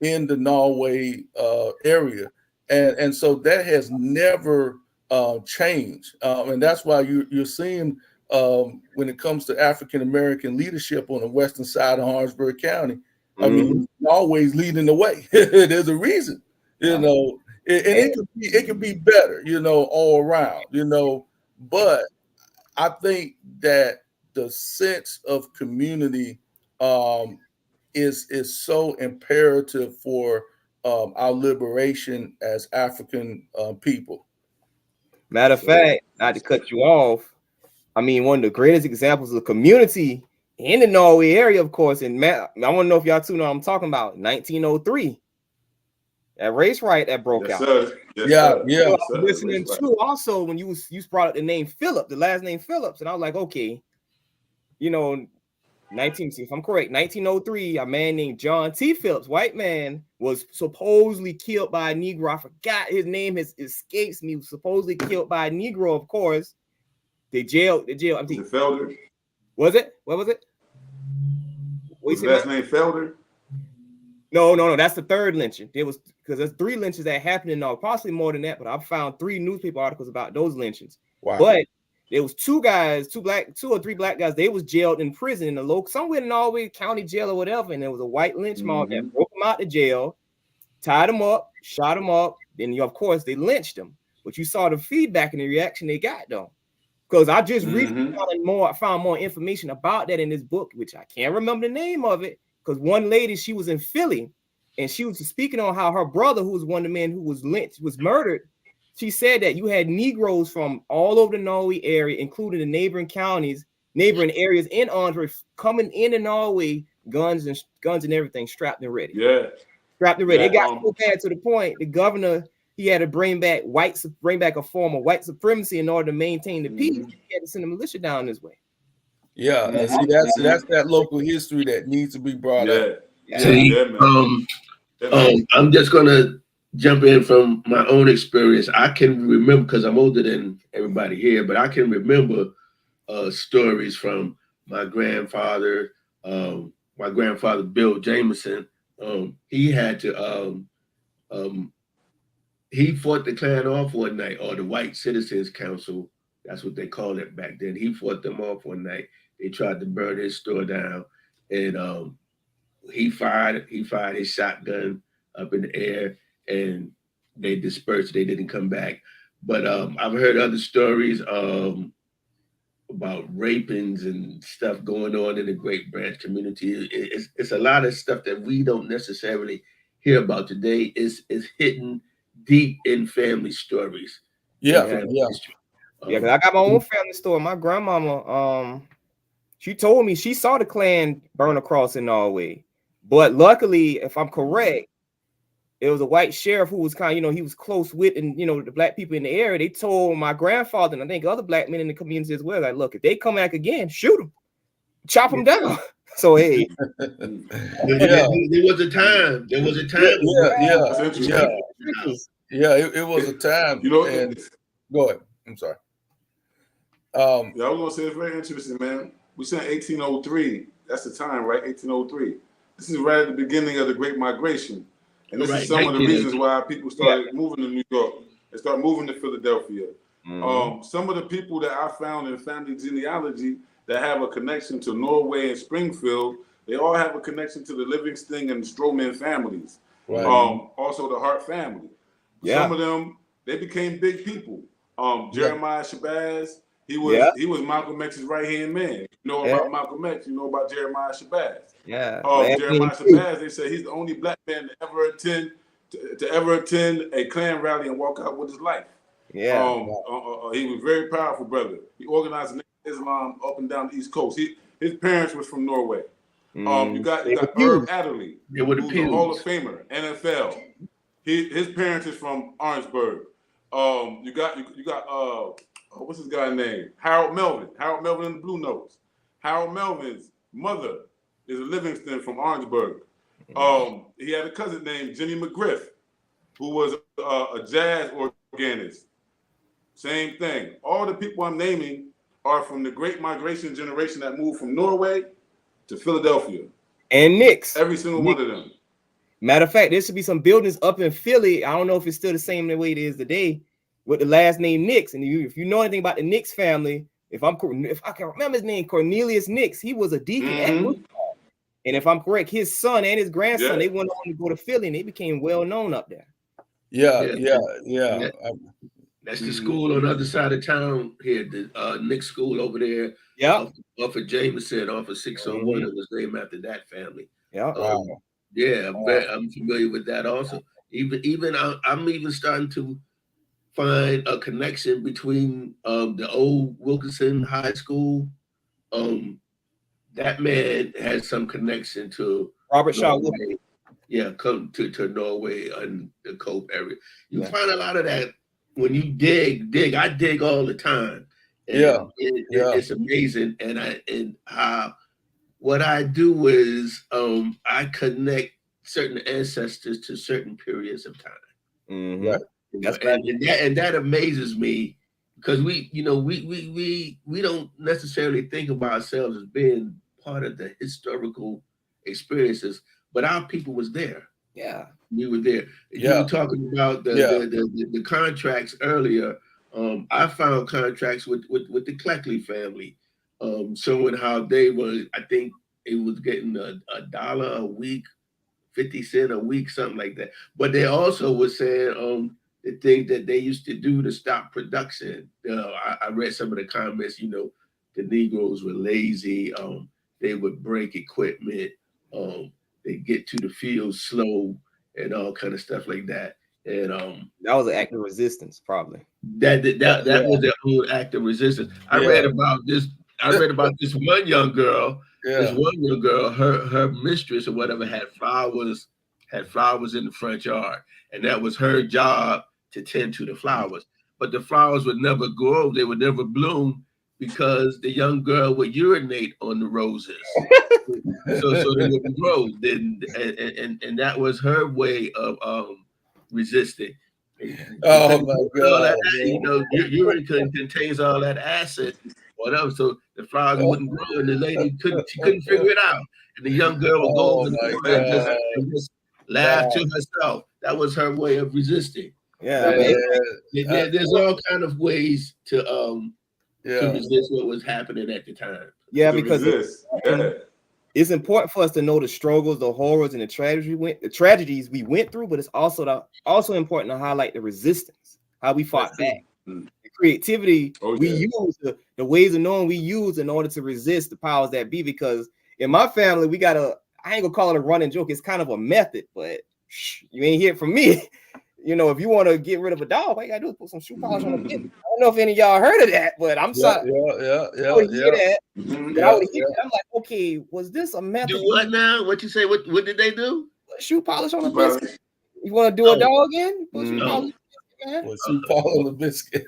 in the Norway area, and so that has never changed. And that's why you're seeing when it comes to African American leadership on the western side of Orangeburg County, I mean, always leading the way. There's a reason, and it could be better, all around, but I think that the sense of community is so imperative for our liberation as African people. Matter of fact, not to cut you off, I mean, one of the greatest examples of community in the Norway area, of course, and I want to know if y'all two know what I'm talking about. 1903, that race riot that broke out. Sir. So I was listening to also when you brought up the name Phillip, the last name Phillips, and I was like, okay, if I'm correct, 1903, a man named John T. Phillips, white man, was supposedly killed by a Negro. I forgot his name, escapes me. Was supposedly killed by a Negro, of course. They jailed. Felder? Was it? What was it? Was his last name Felder? No. That's the third lynching. It was because there's 3 lynchings that happened in possibly more than that, but I've found 3 newspaper articles about those lynchings. Wow. But there was 2 or 3 black guys. They was jailed in prison in the local, somewhere in Norway County jail or whatever. And there was a white lynch mob that broke them out of jail, tied them up, shot them up, then of course they lynched them. But you saw the feedback and the reaction they got though. Because I just found more information about that in this book, which I can't remember the name of it. Because one lady, she was in Philly, and she was speaking on how her brother, who was one of the men who was lynched, was murdered. She said that you had Negroes from all over the Norway area, including the neighboring counties, neighboring areas in Andre, coming into Norway, guns and everything, strapped and ready. Yeah, strapped and ready. It got so bad to the point the governor, he had to bring back a form of white supremacy in order to maintain the peace. He had to send the militia down this way. Yeah, and see that's that local history that needs to be brought up. See, I'm just gonna jump in from my own experience. I can remember, because I'm older than everybody here, but I can remember stories from my grandfather. My grandfather Bill Jameson. He had to he fought the Klan off one night, or the White Citizens Council. That's what they called it back then. He fought them off one night. They tried to burn his store down, and he fired his shotgun up in the air, and they dispersed. They didn't come back. But I've heard other stories about rapings and stuff going on in the Great Branch community. It's a lot of stuff that we don't necessarily hear about today. It's hidden deep in family stories. Because I got my own family story. My grandmama, she told me she saw the Klan burn across in Norway, but luckily, if I'm correct, it was a white sheriff who was kind of, he was close with, and the black people in the area. They told my grandfather, and I think other black men in the community as well, like, look, if they come back again, shoot them, chop them down. So hey, there was a time. There was a time. It was a time. Go ahead. I'm sorry. I was gonna say it's very interesting, man. We said 1803. That's the time, right? 1803. This is right at the beginning of the Great Migration, and this is some of the reasons why people started moving to New York and start moving to Philadelphia. Some of the people that I found in family genealogy that have a connection to Norway and Springfield, they all have a connection to the Livingston and Stroman families. Right. Also the Hart family. Some of them, they became big people. Jeremiah Shabazz, he was Malcolm X's right-hand man. You know about Malcolm X, you know about Jeremiah Shabazz. Jeremiah Shabazz, they say he's the only black man to ever attend a Klan rally and walk out with his life. He was very powerful brother. He organized Islam up and down the East Coast. His parents was from Norway. You got Herb Adderley, who's a Hall of Famer, NFL. His parents is from Orangeburg. You got what's his guy's name? Harold Melvin. Harold Melvin and the Blue Notes. Harold Melvin's mother is a Livingston from Orangeburg. He had a cousin named Jenny McGriff, who was a jazz organist. Same thing. All the people I'm naming are from the Great Migration generation that moved from Norway to Philadelphia. And Knicks. Every single one of them. Matter of fact, there should be some buildings up in Philly. I don't know if it's still the same way it is today, with the last name Nix. And if you know anything about the Nix family, if I can remember his name, Cornelius Nix, he was a deacon at Woodstock. And if I'm correct, his son and his grandson, they went on to go to Philly, and they became well known up there. That's the school on the other side of town here, the Nix school over there. Off of Jameson, off of 601. It was named after that family. I'm familiar with that also. I'm even starting to find a connection between the old Wilkinson High School. That man has some connection to Robert Shaw Wilkinson. Come to Norway and the Cope area. You find a lot of that when you dig. I dig all the time. And it's amazing. And how what I do is I connect certain ancestors to certain periods of time. And that amazes me, because we don't necessarily think of ourselves as being part of the historical experiences, but our people was there. We were there. You were talking about the contracts earlier. I found contracts with the Cleckley family, showing how they were, I think it was getting $1 a week, 50 cents a week, something like that. But they also were saying the things that they used to do to stop production. I read some of the comments. You know, the Negroes were lazy. They would break equipment. They get to the field slow and all kind of stuff like that. And that was an act of resistance, probably. That was their own act of resistance. I read about this one young girl. This one young girl, her mistress or whatever had flowers in the front yard, and that was her job to tend to the flowers. But the flowers would never grow; they would never bloom because the young girl would urinate on the roses, so they wouldn't grow. And that was her way of resisting. Oh my God! You know, urine contains all that acid, whatever. So the flowers wouldn't grow, and the lady couldn't figure it out. And the young girl would go over and just laugh to herself. That was her way of resisting. Yeah, there's all kind of ways to resist what was happening at the time. Yeah, because it's important for us to know the struggles, the horrors, and the tragedies we went through. But it's also important to highlight the resistance, how we fought back, the creativity we use, the ways of knowing we use in order to resist the powers that be. Because in my family, we got I ain't gonna call it a running joke. It's kind of a method, but you ain't hear it from me. You know, if you want to get rid of a dog, all you gotta do is put some shoe polish on the biscuit. I don't know if any of y'all heard of that, but I'm sorry. I would hear that. I'm like, okay, was this a method? Do what now? What you say? What did they do? Shoe polish on the biscuit. You want to do a dog again? Put shoe polish on the biscuit, man. Put shoe polish on the biscuit.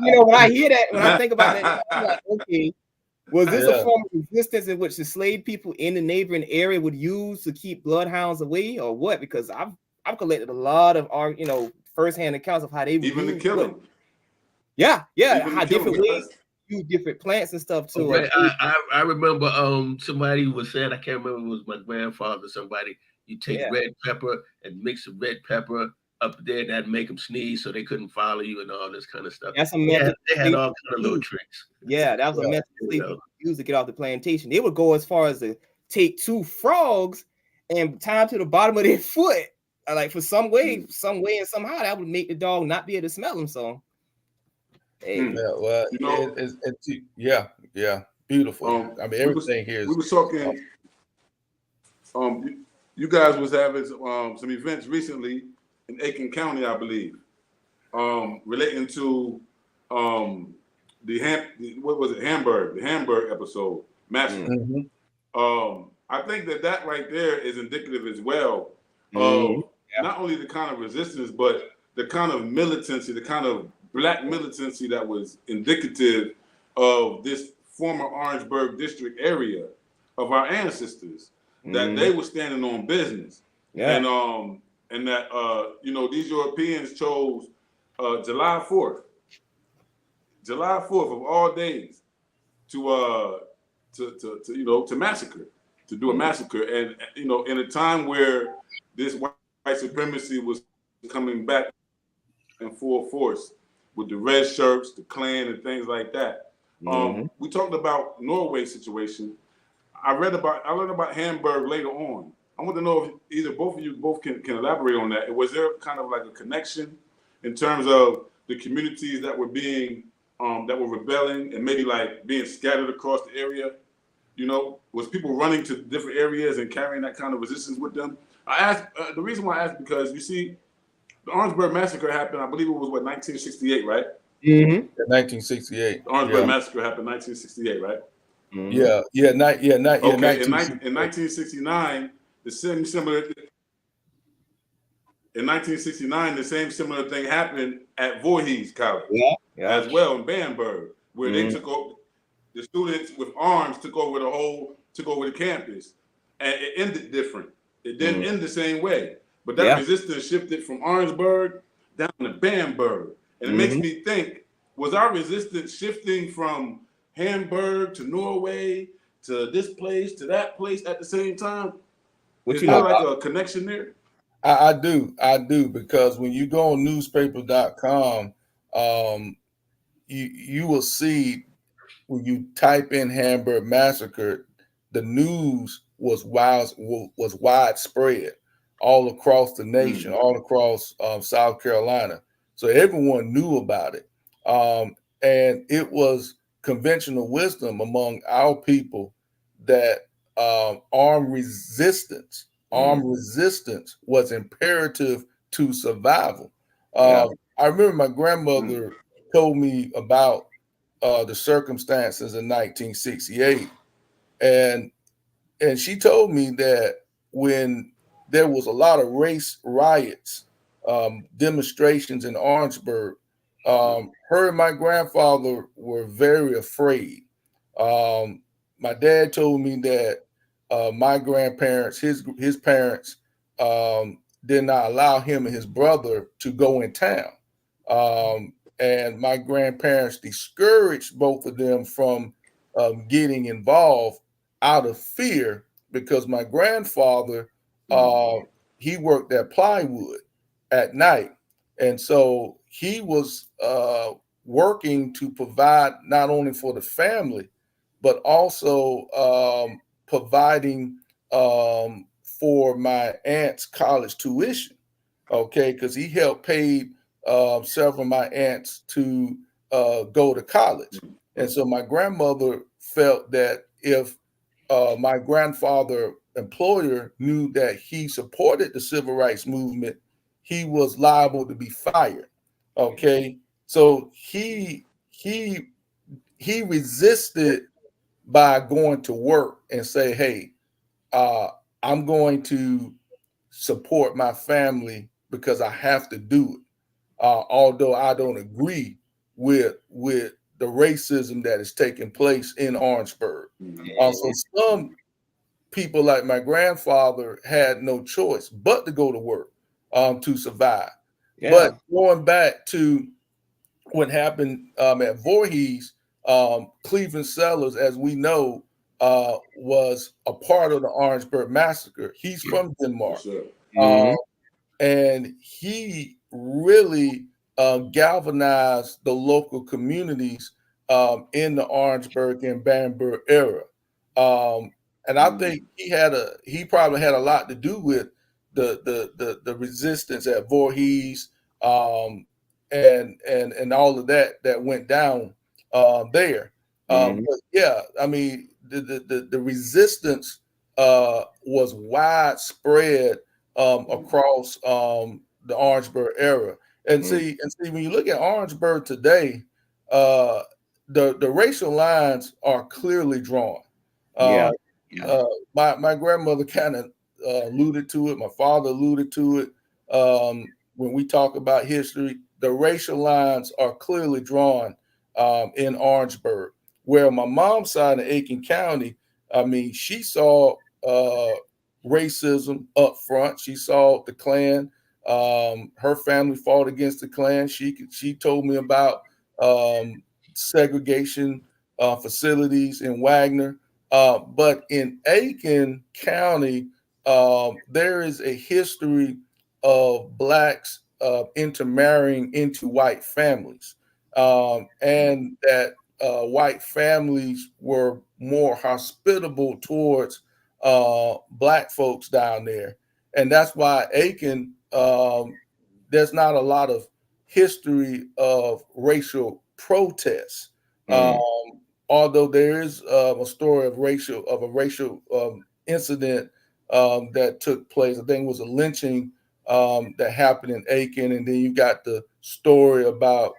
You know, when I hear that, when I think about that, I'm like, okay, was this a form of resistance in which the slave people in the neighboring area would use to keep bloodhounds away, or what? Because I've collected a lot of our, firsthand accounts of how they even to kill them. Yeah, how different ways use different plants and stuff too. Okay. I remember somebody was saying, I can't remember, it was my grandfather. Somebody, you take red pepper and mix the red pepper up there, that'd make them sneeze, so they couldn't follow you and all this kind of stuff. That's a method. They had all kind of little tricks. Yeah, that was a method they used to get off the plantation. They would go as far as to take 2 frogs and tie them to the bottom of their foot. Like for some way and somehow that would make the dog not be able to smell them. So, beautiful. I mean, everything here is. We were talking. You guys was having some events recently in Aiken County, I believe, relating to the Hamburg episode massacre. I think that right there is indicative as well of not only the kind of resistance, but the kind of militancy, the kind of black militancy that was indicative of this former Orangeburg district area of our ancestors, that they were standing on business. And that these Europeans chose July 4th of all days to massacre, to do a massacre. And in a time where this white supremacy was coming back in full force with the red shirts, the Klan, and things like that. We talked about Norway's situation. I learned about Hamburg later on. I want to know if either both of you can elaborate on that. Was there kind of like a connection in terms of the communities that were being that were rebelling and maybe like being scattered across the area? Was people running to different areas and carrying that kind of resistance with them? I asked the reason why I asked because you see, the Orangeburg massacre happened. I believe it was 1968, right? 1968. The Orangeburg massacre happened 1968, right? In 1969, the same similar thing happened at Voorhees College as well in Bamberg, where they took over. The students with arms took over the campus, and it ended different. It didn't end the same way, but that resistance shifted from Orangeburg down to Bamberg, and it makes me think: was our resistance shifting from Hamburg to Norway to this place to that place at the same time? Is there like a connection there? I do, because when you go on newspaper.com, you will see when you type in Hamburg massacre, the news was widespread all across the nation, all across South Carolina. So everyone knew about it. And it was conventional wisdom among our people that armed resistance was imperative to survival. Yeah. I remember my grandmother told me about the circumstances in 1968, and she told me that when there was a lot of race riots, demonstrations in Orangeburg, her and my grandfather were very afraid. My dad told me that my grandparents, his parents, did not allow him and his brother to go in town. And my grandparents discouraged both of them from getting involved out of fear, because my grandfather, he worked at plywood at night, and so he was working to provide not only for the family, but also providing for my aunt's college tuition. Okay, because he helped pay several of my aunts to go to college. And so my grandmother felt that if my grandfather employer knew that he supported the civil rights movement, he was liable to be fired. Okay, so he resisted by going to work and say, "Hey, I'm going to support my family because I have to do it, although I don't agree with the racism that is taking place in Orangeburg." So some people, like my grandfather, had no choice but to go to work to survive. Yeah. But going back to what happened at Voorhees, Cleveland Sellers, as we know, was a part of the Orangeburg massacre. He's from Denmark. And he really galvanized the local communities in the Orangeburg and Bamberg era. And I think he probably had a lot to do with the resistance at Voorhees, and all of that went down there. But yeah, I mean, the resistance was widespread across the Orangeburg era. And see, when you look at Orangeburg today, the racial lines are clearly drawn. My grandmother kind of alluded to it. My father alluded to it. When we talk about history, the racial lines are clearly drawn in Orangeburg. Where my mom's side in Aiken County, I mean, she saw racism up front. She saw the Klan. Her family fought against the Klan. She told me about segregation facilities in Wagner. But in Aiken County, there is a history of blacks intermarrying into white families, and that white families were more hospitable towards black folks down there. And that's why Aiken, there's not a lot of history of racial protests. Although there is a story of a racial incident that took place. I think it was a lynching that happened in Aiken, and then you got the story about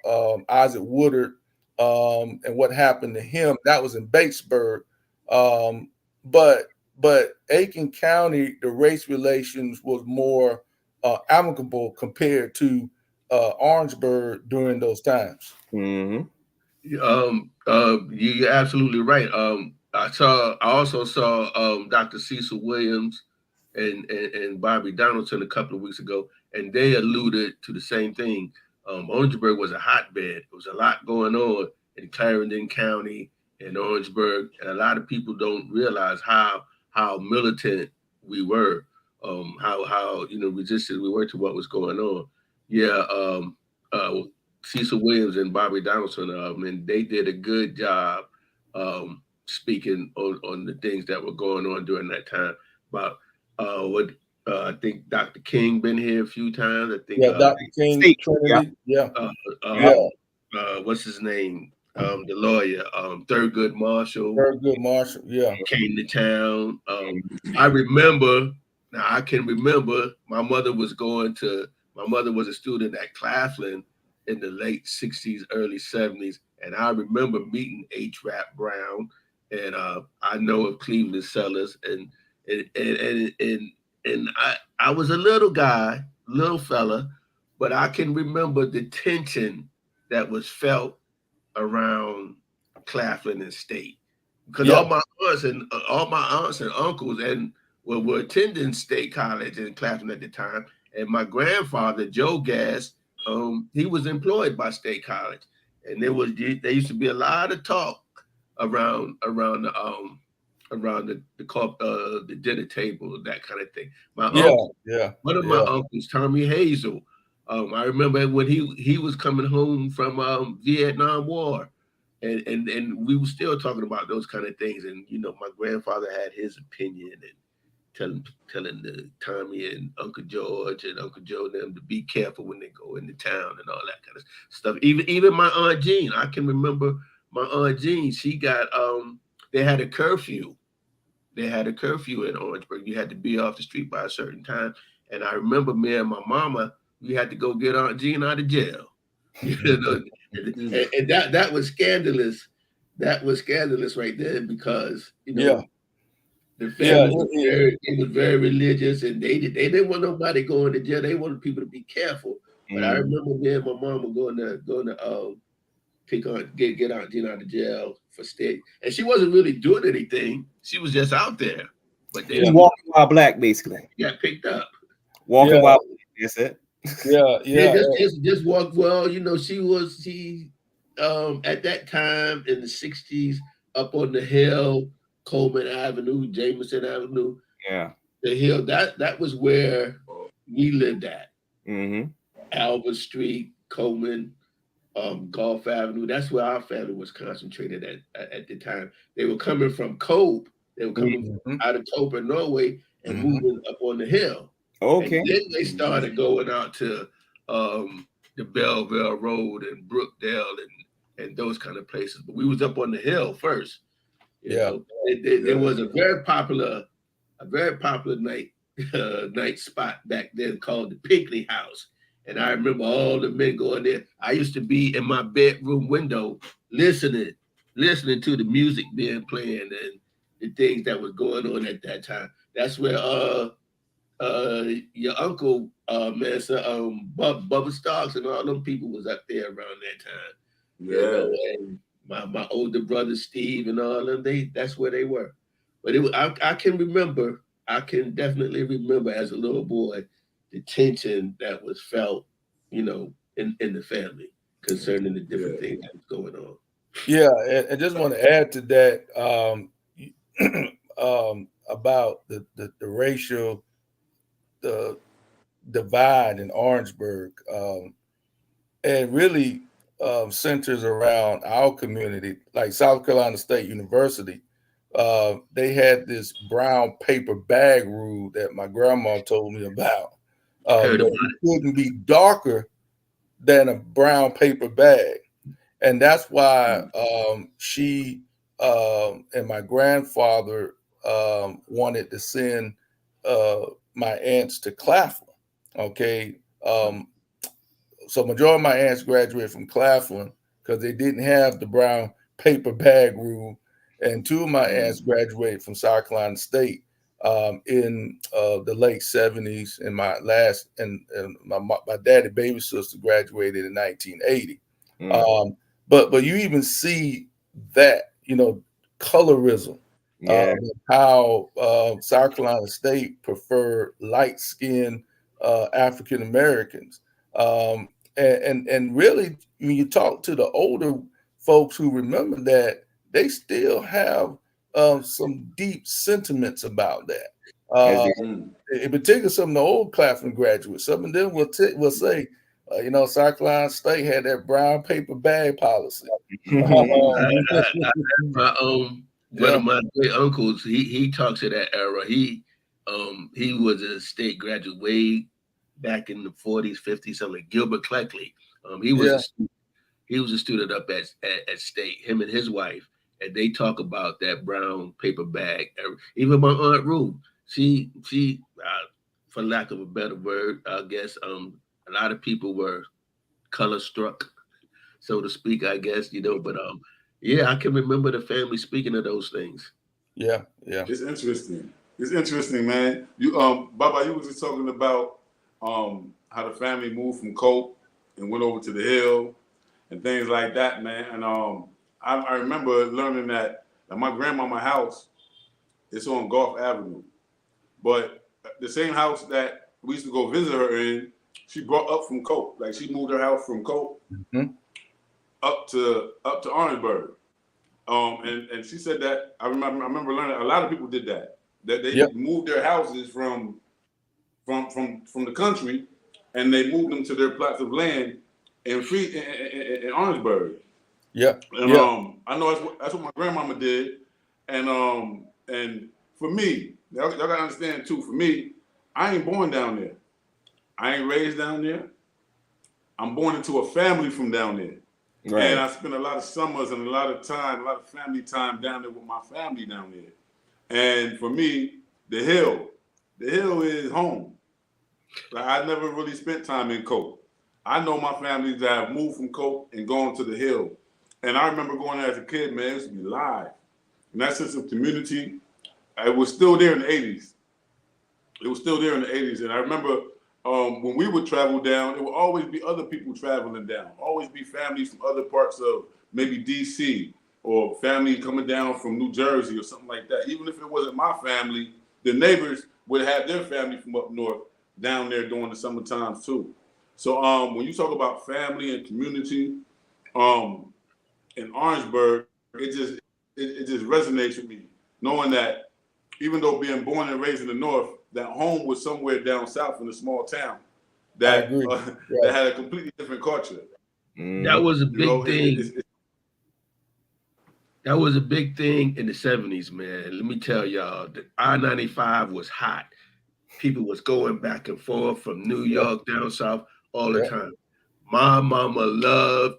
Isaac Woodard and what happened to him. That was in Batesburg. But Aiken County, the race relations was more amicable compared to Orangeburg during those times. You're absolutely right. I also saw Dr. Cecil Williams and Bobby Donaldson a couple of weeks ago, and they alluded to the same thing. Orangeburg was a hotbed. There was a lot going on in Clarendon County and Orangeburg, and a lot of people don't realize how militant we were, how resistant we were to what was going on. Cecil Williams and Bobby Donaldson, and they did a good job speaking on the things that were going on during that time. But what I think Dr. King been here a few times. I think Dr. King, State, Trinity, yeah. What's his name? The lawyer, Thurgood Marshall. Very good, Marshall. Yeah. Came to town. I remember. Now I can remember my mother was a student at Claflin in the late 60s, early 70s. And I remember meeting H. Rap Brown, and I know of Cleveland Sellers, and I was a little guy, little fella, but I can remember the tension that was felt around Claflin and State, because all my aunts and uncles were attending State College in Claflin at the time, and my grandfather Joe Gass, he was employed by State College, and there used to be a lot of talk around the dinner table, that kind of thing. One of my uncles, Tommy Hazel, I remember when he was coming home from Vietnam War, and we were still talking about those kind of things. And my grandfather had his opinion, and telling the Tommy and Uncle George and Uncle Joe them to be careful when they go into town and all that kind of stuff. Even my Aunt Jean, I can remember my Aunt Jean. She got they had a curfew. They had a curfew in Orangeburg. You had to be off the street by a certain time. And I remember me and my mama, we had to go get Aunt Jean out of jail. And that was scandalous. That was scandalous right there, because the family was very religious, and they didn't want nobody going to jail. They wanted people to be careful. But I remember me and my mama going to get Aunt Jean out of jail for state, and she wasn't really doing anything. She was just out there. But they walking while black, basically. Got picked up. Walking while black. That's it. Just walk. Well, she at that time in the 60s, up on the hill, Coleman Avenue, Jameson Avenue. Yeah. The hill, that was where we lived at. Mm-hmm. Albert Street, Coleman, Gulf Avenue. That's where our family was concentrated at the time. They were coming from Cope. They were coming out of Cope in Norway and moving up on the hill. Okay. And then they started going out to the Belleville Road and Brookdale and those kind of places. But we was up on the hill first. There was a very popular night spot back then called the Pinkley House. And I remember all the men going there. I used to be in my bedroom window listening to the music being playing and the things that was going on at that time. That's where your uncle, Bubba Starks and all them people was up there around that time. Yeah. And my older brother Steve and all them, that's where they were. But I can definitely remember as a little boy the tension that was felt, in the family concerning the different things that was going on. Yeah, and just want to add to that about the racial divide in Orangeburg, and really centers around our community, like South Carolina State University. They had this brown paper bag rule that my grandma told me about. It couldn't be darker than a brown paper bag. And that's why she and my grandfather wanted to send my aunts to Claflin. Okay. So majority of my aunts graduated from Claflin because they didn't have the brown paper bag rule. And two of my aunts graduated from South Carolina State in the late 70s. And my daddy baby sister graduated in 1980. But you even see that, colorism, how South Carolina State prefer light-skinned African Americans. And really, when you talk to the older folks who remember that, they still have some deep sentiments about that. In particular, some of the old Claflin graduates, some of them will say, South Carolina State had that brown paper bag policy. One of my great uncles, he talks of that era. He He was a state graduate way back in the 40s, 50s, something like Gilbert Cleckley. He was a student up at state, him and his wife, and they talk about that brown paper bag. Even my Aunt Ruth, she for lack of a better word, I guess, a lot of people were color struck, so to speak, I guess, but yeah, I can remember the family speaking of those things. Yeah. It's interesting. It's interesting, man. You Baba, you was just talking about how the family moved from Cope and went over to the Hill and things like that, man. And I remember learning that at my grandmama's house, it's on Gulf Avenue. But the same house that we used to go visit her in, she brought up from Cope. Like she moved her house from Cope up to Orangeburg. And she said that I remember learning a lot of people did that. That they moved their houses from the country, and they moved them to their plots of land in Orangeburg. Yeah. And I know that's what my grandmama did. And for me, y'all gotta understand too. For me, I ain't born down there. I ain't raised down there. I'm born into a family from down there. Right. And I spent a lot of summers and a lot of family time down there with my family down there. And for me, the hill is home. Like I never really spent time in Cope. I know my family that have moved from Cope and gone to the hill. And I remember going there as a kid, man, it used to be live. And that sense of community, it was still there in the 80s. It was still there in the 80s. And I remember when we would travel down, there would always be other people traveling down. Always be families from other parts of maybe DC or family coming down from New Jersey or something like that. Even if it wasn't my family, the neighbors would have their family from up north down there during the summer times too. So when you talk about family and community in Orangeburg, it just resonates with me, knowing that even though being born and raised in the north, that home was somewhere down south in a small town that that had a completely different culture. That was a big thing. That was a big thing in the 70s, man. Let me tell y'all, the I-95 was hot. People was going back and forth from New York down south all the time. My mama loved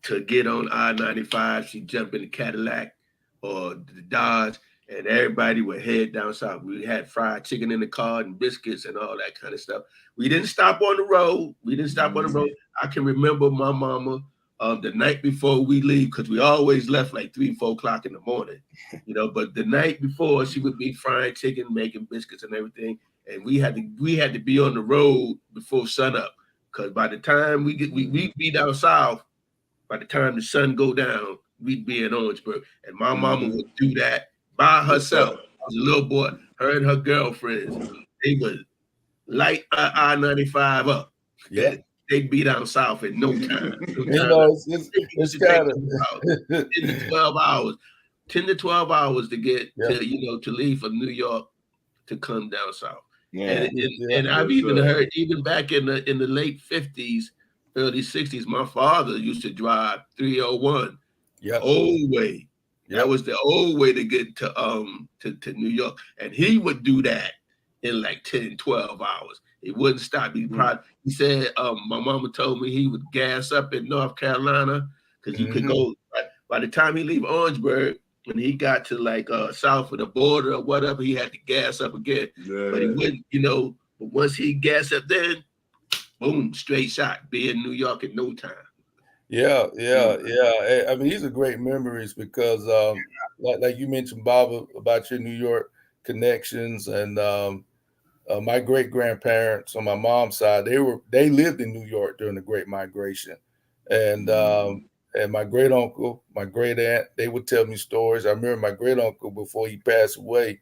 to get on I-95. She'd jump in the Cadillac or the Dodge, and everybody would head down south. We had fried chicken in the car and biscuits and all that kind of stuff. We didn't stop on the road. I can remember my mama the night before we leave, because we always left like 3, 4 o'clock in the morning, but the night before she would be frying chicken, making biscuits and everything. And we had to be on the road before sunup, because by the time we'd be down south, by the time the sun go down, we'd be in Orangeburg. And my mama would do that by herself. I was a little boy, her and her girlfriends, they would light I-95 up. Yeah. They'd be down south in no time. It's kind of 10 to 12 hours. 10 to 12 hours to get to leave from New York to come down south. Yeah. And I've even heard, even back in the late 50s, early 60s, my father used to drive 301. Old way. That was the old way to get to New York. And he would do that in like 10, 12 hours. He wouldn't stop. He said, my mama told me he would gas up in North Carolina, because you could go, by the time he leave Orangeburg, when he got to like south of the border or whatever, he had to gas up again. Yeah. But he wouldn't, but once he gassed up, then boom, straight shot, be in New York in no time. Yeah. I mean, these are great memories because, like you mentioned, Bob, about your New York connections, and my great grandparents on my mom's side, they lived in New York during the Great Migration, and my great uncle, my great aunt, they would tell me stories. I remember my great uncle, before he passed away,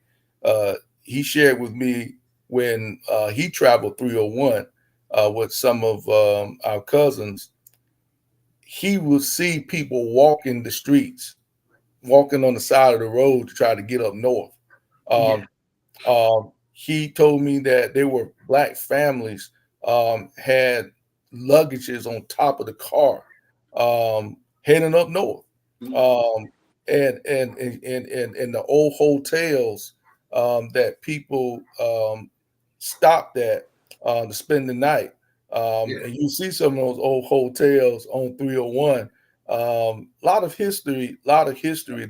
he shared with me when he traveled 301 with some of our cousins. He would see people walking the streets, walking on the side of the road to try to get up north. He told me that there were Black families had luggages on top of the car heading up north. And the old hotels that people stopped at to spend the night. And you see some of those old hotels on 301. A lot of history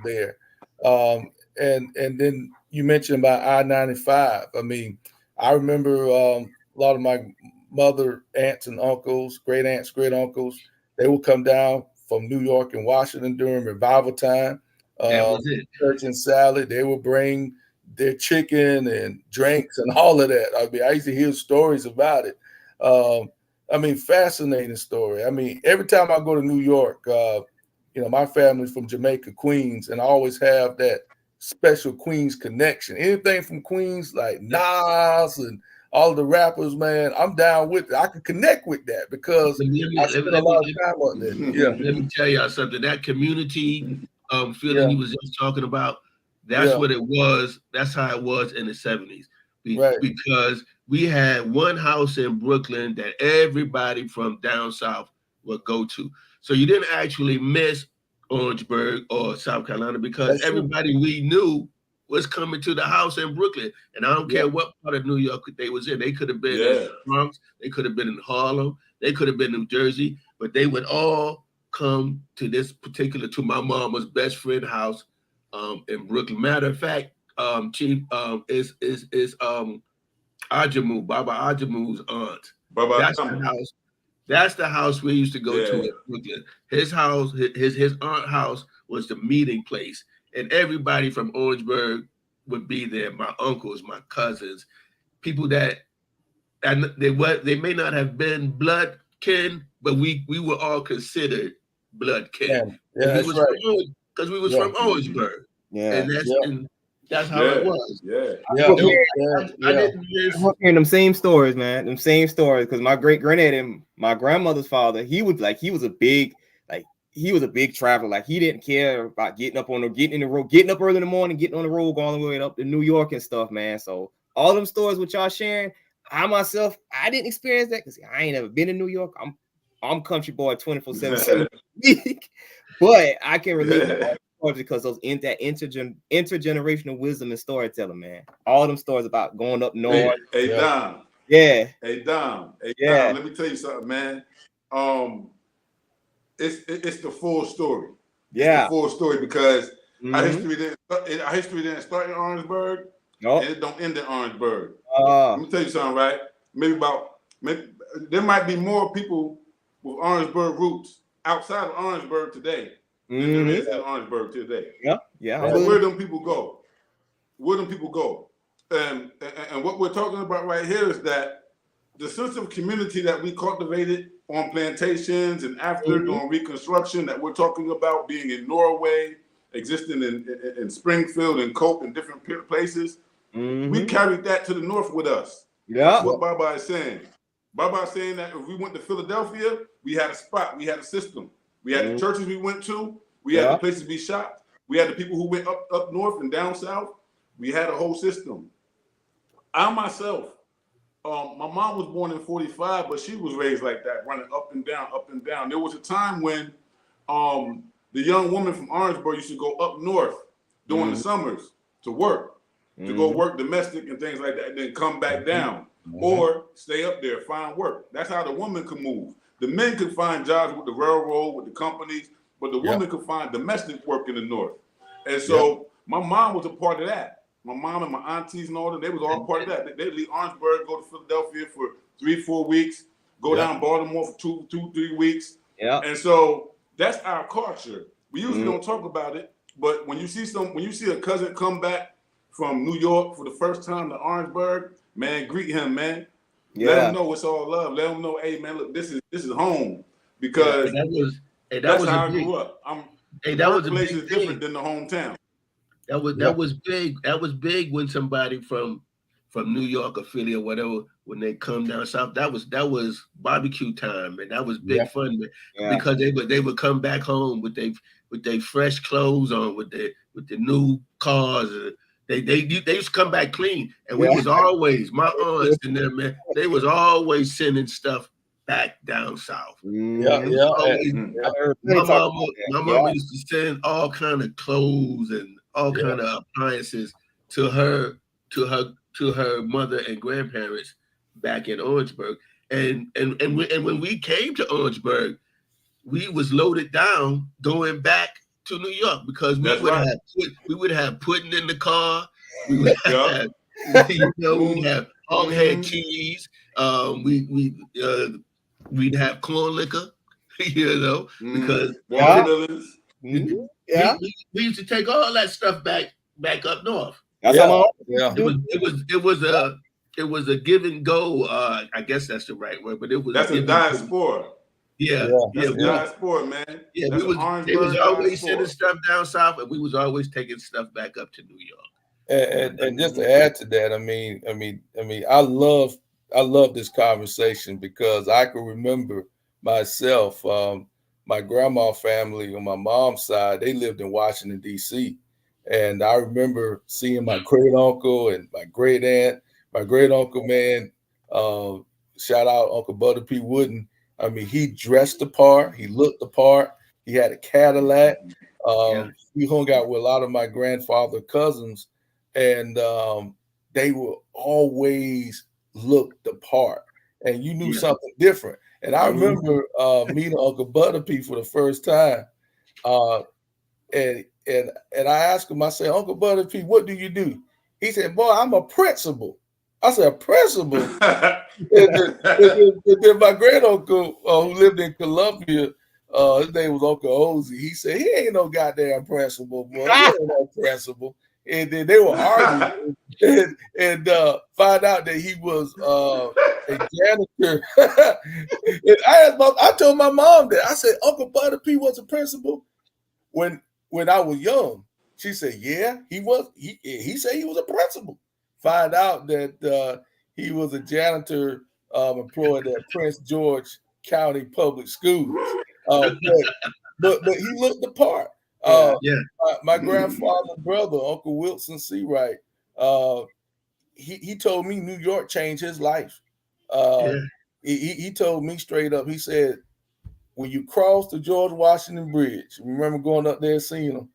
there. And then you mentioned about I-95. I mean, I remember a lot of my mother, aunts and uncles, great aunts, great uncles, they would come down from New York and Washington during revival time. That was it. Church and salad. They would bring their chicken and drinks and all of that. I mean, I used to hear stories about it. I mean, fascinating story. I mean, every time I go to New York, you know, my family's from Jamaica, Queens, and I always have that special Queens connection. Anything from Queens, like Nas and all the rappers, man, I'm down with it. I can connect with that because I spent a lot of time out there. Yeah. Let me tell y'all something. That community feeling you was just talking about, that's what it was. That's how it was in the 70s. Because we had one house in Brooklyn that everybody from down south would go to. So you didn't actually miss Orangeburg or South Carolina because everybody we knew was coming to the house in Brooklyn. And I don't care what part of New York they was in. They could have been in the Bronx. They could have been in Harlem. They could have been in New Jersey. But they would all come to this particular, to my mama's best friend house in Brooklyn. Matter of fact, Chief, is Ajamu, Baba Ajamu's aunt. That's the house. That's the house we used to go to in Brooklyn. His house, his aunt house was the meeting place, and everybody from Orangeburg would be there. My uncles, my cousins, people that, and they may not have been blood kin, but we were all considered blood kin. Because we was from Orangeburg. And that's how it was. I didn't miss hearing them same stories, man. Them same stories. Because my great granddad and my grandmother's father, he was a big traveler. Like, he didn't care about getting up early in the morning, getting on the road, going all the way up to New York and stuff, man. So all them stories with y'all sharing, I myself, I didn't experience that because I ain't ever been in New York. I'm country boy 24/7. But I can relate because those intergenerational wisdom and storytelling, man. All them stories about going up north. Hey Dom. Yeah. Hey Dom. Let me tell you something, man. It's the full story. Yeah. It's the full story because our history didn't start in Orangeburg. And it don't end in Orangeburg. Let me tell you something, right? Maybe there might be more people with Orangeburg roots outside of Orangeburg today than there is in Orangeburg today. Where them people go? And what we're talking about right here is that the sense of community that we cultivated on plantations and after during Reconstruction that we're talking about, being in Norway, existing in Springfield and Cope and different places, we carried that to the north with us. That's what Baba is saying. Baba is saying that if we went to Philadelphia, we had a spot, we had a system. We had the churches we went to, we had the places we shot, we had the people who went up north and down south. We had a whole system. I myself, my mom was born in 45, but she was raised like that, running up and down, up and down. There was a time when the young woman from Orangeburg used to go up north during the summers to work, to go work domestic and things like that, and then come back down or stay up there, find work. That's how the woman could move. The men could find jobs with the railroad, with the companies, but the woman could find domestic work in the north. And so my mom was a part of that. My mom and my aunties and all them, they was all part of that. They'd leave Orangeburg, go to Philadelphia for 3-4 weeks, go down Baltimore for 2-3 weeks. And so that's our culture. We usually don't talk about it, but when you see a cousin come back from New York for the first time to Orangeburg, man, greet him, man. Let him know it's all love. Let him know, hey man, look, this is home. Because that's how I grew up. That was a place is different than the hometown. That was big. That was big when somebody from New York or Philly or whatever, when they come down south, that was barbecue time, and that was big fun, because they would come back home with their fresh clothes on, with the new cars. They used to come back clean, and we was always, my aunts and them, man, they was always sending stuff back down south. My mama used to send all kind of clothes and all kind of appliances to her to her mother and grandparents back in Orangeburg. And when we came to Orangeburg, we was loaded down going back to New York because we would have pudding in the car. We would have, we'd have hoghead cheese. We'd have corn liquor, because watermelons. we used to take all that stuff back up north. That's It was a give and go. I guess that's the right word, but it was a diaspora. That's a diaspora, man. Yeah, they was always sending stuff down south, and we was always taking stuff back up to New York. And just to add to that, I mean, I love this conversation because I can remember myself. My grandma family on my mom's side, they lived in Washington, D.C. And I remember seeing my great uncle and my great aunt, my great uncle, man. Shout out Uncle Butter P. Wooden. I mean, he dressed the part. He looked the part. He had a Cadillac. He hung out with a lot of my grandfather cousins, and they will always look the part. And you knew something different. And I remember meeting Uncle Butter P for the first time. And I asked him, I said, Uncle Butter P, what do you do? He said, boy, I'm a principal. I said, a principal? and then my great uncle who lived in Columbia, his name was Uncle Ozzy. He said, he ain't no goddamn principal, boy. He ain't no principal. And then they were arguing and find out that he was a janitor. And I told my mom that. I said, Uncle Butter P was a principal when I was young. She said, yeah, he was. He said he was a principal. Find out that he was my employed at Prince George County Public Schools. But he looked the part. My grandfather's brother, Uncle Wilson Seawright, he told me New York changed his life. He told me straight up, he said, when you cross the George Washington Bridge, remember going up there and seeing them,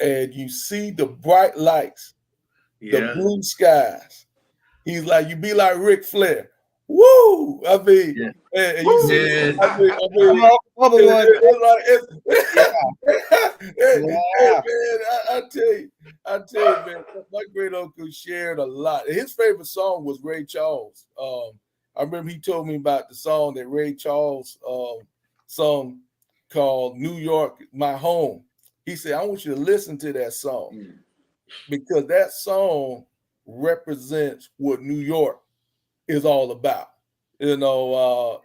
and you see the bright lights, the blue skies, he's like, you be like Ric Flair. Woo! I mean, and you see, I mean, I tell you, man, my great uncle shared a lot. His favorite song was Ray Charles. I remember he told me about the song that Ray Charles sung called New York, My Home. He said, I want you to listen to that song because that song represents what New York is all about, and I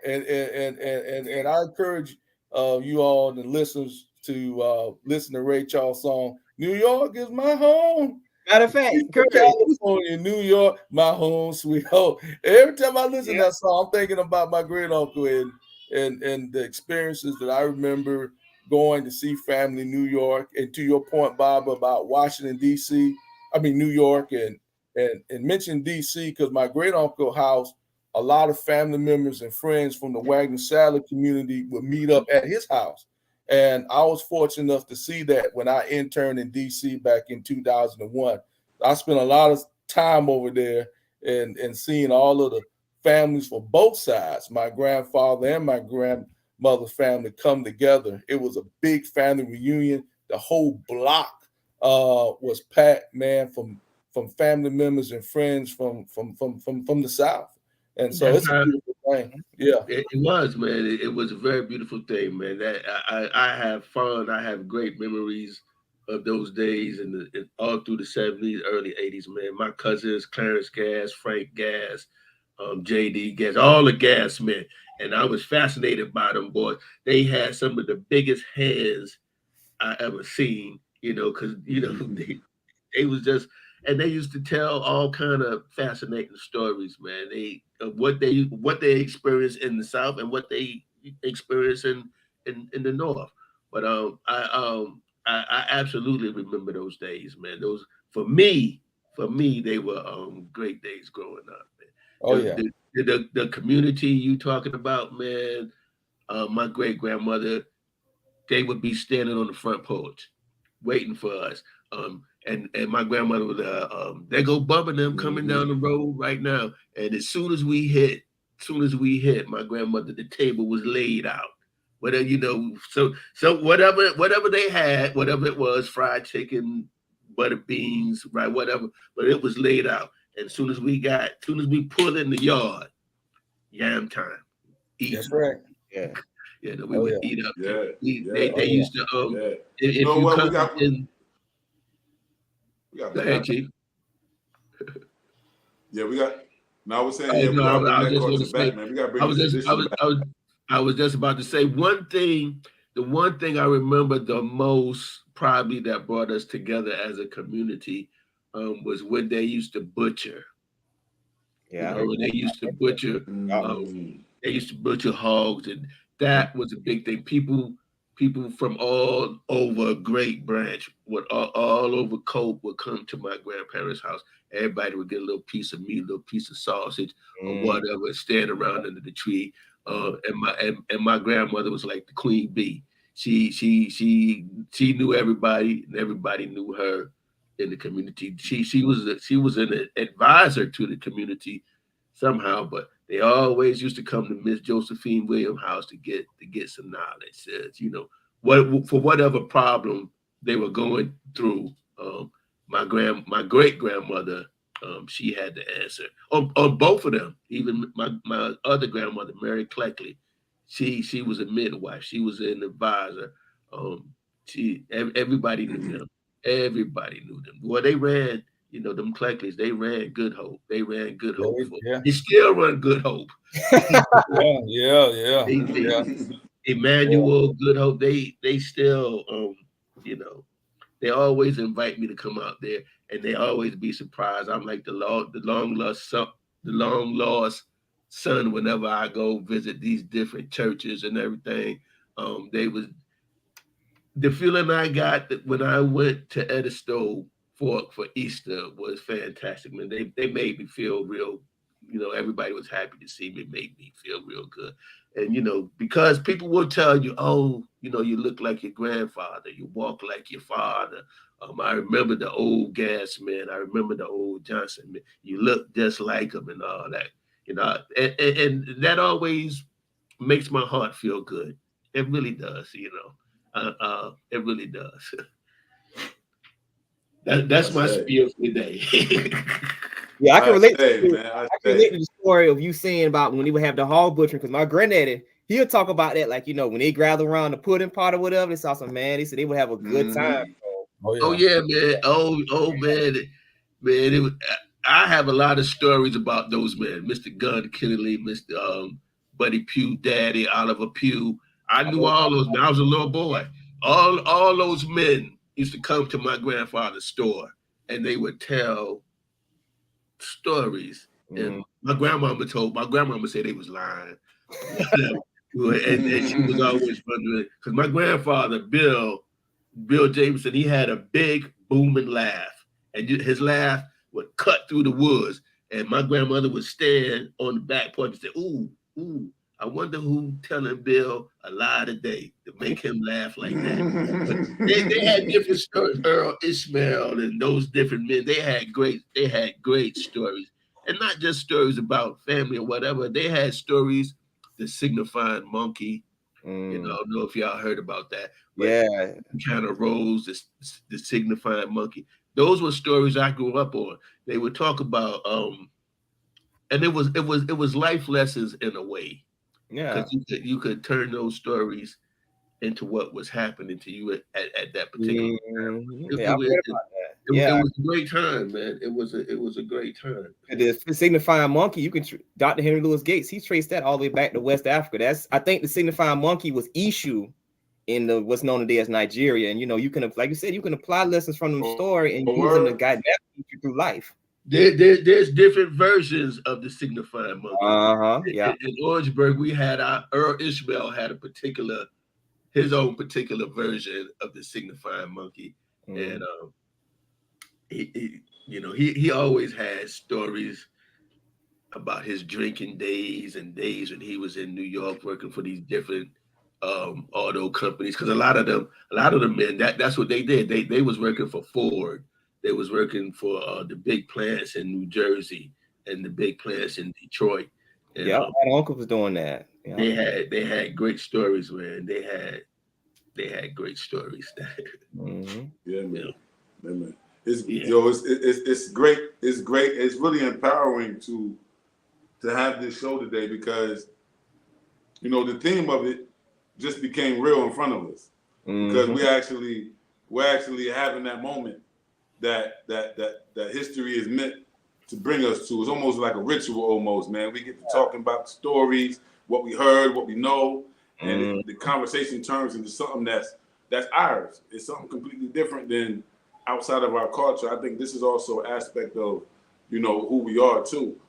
encourage you all and listeners to listen to Ray Charles' song, New York is my home. Matter of fact, California, New York, my home, sweet home. Every time I listen to that song, I'm thinking about my great uncle and the experiences that I remember going to see family in New York. And to your point, Bob, about Washington, D.C., New York, and mention D.C. because my great uncle house, a lot of family members and friends from the Wagner Salad community would meet up at his house. And I was fortunate enough to see that when I interned in D.C. back in 2001. I spent a lot of time over there and seeing all of the families from both sides, my grandfather and my grandmother's family, come together. It was a big family reunion. The whole block was packed, man, from family members and friends from the South. And so it's a beautiful thing. Yeah. It was, man. It was a very beautiful thing, man. That I have fun. I have great memories of those days and all through the 70s, early 80s, man. My cousins, Clarence Gass, Frank Gass, JD Gass, all the Gass men. And I was fascinated by them boys. They had some of the biggest hands I ever seen, because, they was just, and they used to tell all kind of fascinating stories, man. What they experienced in the South and what they experienced in the North. But I absolutely remember those days, man. Those for me, they were great days growing up, man. Oh, The community you talking about, man. My great grandmother, they would be standing on the front porch waiting for us. And my grandmother was there go Bubba and them coming down the road right now. And as soon as we hit, my grandmother, the table was laid out. Whatever, you know, so whatever they had, whatever it was, fried chicken, butter beans, right, whatever, but it was laid out. And as soon as we pulled in the yard, yam time. Eating. That's right. Yeah. Yeah, we would eat up. Yeah. They used to if You know you what? come We got go ahead, Chief. Yeah, we got. Now we're saying, Oh, we no, gotta bring I was that just culture gonna back, say, man. We gotta bring this tradition back. I was just about to say one thing. The one thing I remember the most, probably that brought us together as a community, was when they used to butcher. Yeah. You know, they used to butcher. They used to butcher hogs, and that was a big thing. People from all over Great Branch, all over Cope would come to my grandparents' house. Everybody would get a little piece of meat, a little piece of sausage, or whatever, stand around under the tree. And my grandmother was like the queen bee. She knew everybody, and everybody knew her in the community. She was an advisor to the community somehow, but they always used to come to Miss Josephine Williams' house to get some knowledge. You know, for whatever problem they were going through. My great grandmother, she had the answer on both of them. Even my other grandmother, Mary Cleckley, she was a midwife. She was an advisor. Everybody knew them. Everybody knew them. Well, they ran. You know, them Cleckleys, they ran Good Hope. They ran Good Hope. They still run Good Hope. Yeah. Emmanuel, Good Hope, they still, you know, they always invite me to come out there, and they always be surprised. I'm like the long lost son whenever I go visit these different churches and everything. The feeling I got that when I went to Edisto for Easter was fantastic, man. They made me feel real, you know, everybody was happy to see me, made me feel real good. And, you know, because people will tell you, oh, you know, you look like your grandfather, you walk like your father. I remember the old Gas man. I remember the old Johnson man. You look just like him and all that, you know, and that always makes my heart feel good. It really does, you know. It really does. That's my spiel for the day. Yeah, I can relate. I can relate to the story of you saying about when he would have the hog butchering, because my granddaddy, he'll talk about that, like, you know, when they gather around the pudding pot or whatever. It's awesome, man. He said they would have a good time. Oh yeah, man. Oh man. I have a lot of stories about those men, Mr. Gunn Kennedy, Mr. Buddy Pugh, Daddy, Oliver Pugh. I knew all those when I was a little boy. All those men used to come to my grandfather's store, and they would tell stories. And my grandmama said they was lying. and she was always wondering, because my grandfather, Bill Jameson, he had a big booming laugh, and his laugh would cut through the woods. And my grandmother would stand on the back porch and say, "Ooh, I wonder who telling Bill a lie today to make him laugh like that." But they had different stories. Earl Ishmael and those different men. They had great stories, and not just stories about family or whatever. They had stories, the signifying monkey. You know, I don't know if y'all heard about that. But kind of rose the signifying monkey. Those were stories I grew up on. They would talk about, and it was life lessons in a way. Yeah, because you could turn those stories into what was happening to you at that particular time. It was a great time, man. It was a great time. The signifying monkey, you can Dr. Henry Louis Gates, he traced that all the way back to West Africa. I think the signifying monkey was Ishu in what's known today as Nigeria. And, you know, you can, like you said, you can apply lessons from the story and use them to guide you through life. There's different versions of the signifying monkey. In Orangeburg, we had Earl Ishmael had his own particular version of the signifying monkey. And he always had stories about his drinking days and days when he was in New York working for these different auto companies, because a lot of them men, that's what they did. They was working for Ford, They was working for the big plants in New Jersey and the big plants in Detroit. And, yeah, my uncle was doing that. Yeah. They had great stories, man. They had great stories. Mm-hmm. Yeah, man. You know? Yeah, man. It's Yeah. yo, it's great. It's great. It's really empowering to have this show today because you know the theme of it just became real in front of us because we're actually having that moment that history is meant to bring us to. It's almost like a ritual, almost, man. We get to talking about the stories, what we heard, what we know, and the conversation turns into something that's ours. It's something completely different than outside of our culture. I think this is also an aspect of, you know, who we are too.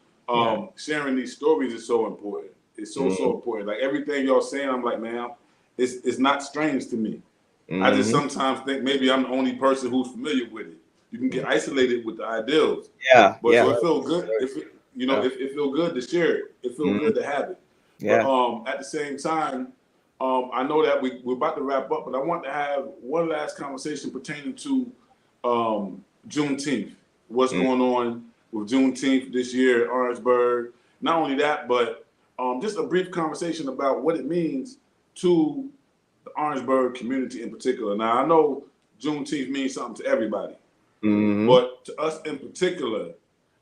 Sharing these stories is so important. It's so important. Like everything y'all saying, I'm like, man, it's not strange to me. I just sometimes think maybe I'm the only person who's familiar with it. You can get isolated with the ideals. But so it feels good. It feels good to share it. It feels good to have it. Yeah. But at the same time, I know that we're about to wrap up, but I want to have one last conversation pertaining to Juneteenth. What's going on with Juneteenth this year at Orangeburg? Not only that, but just a brief conversation about what it means to the Orangeburg community in particular. Now, I know Juneteenth means something to everybody, but to us in particular,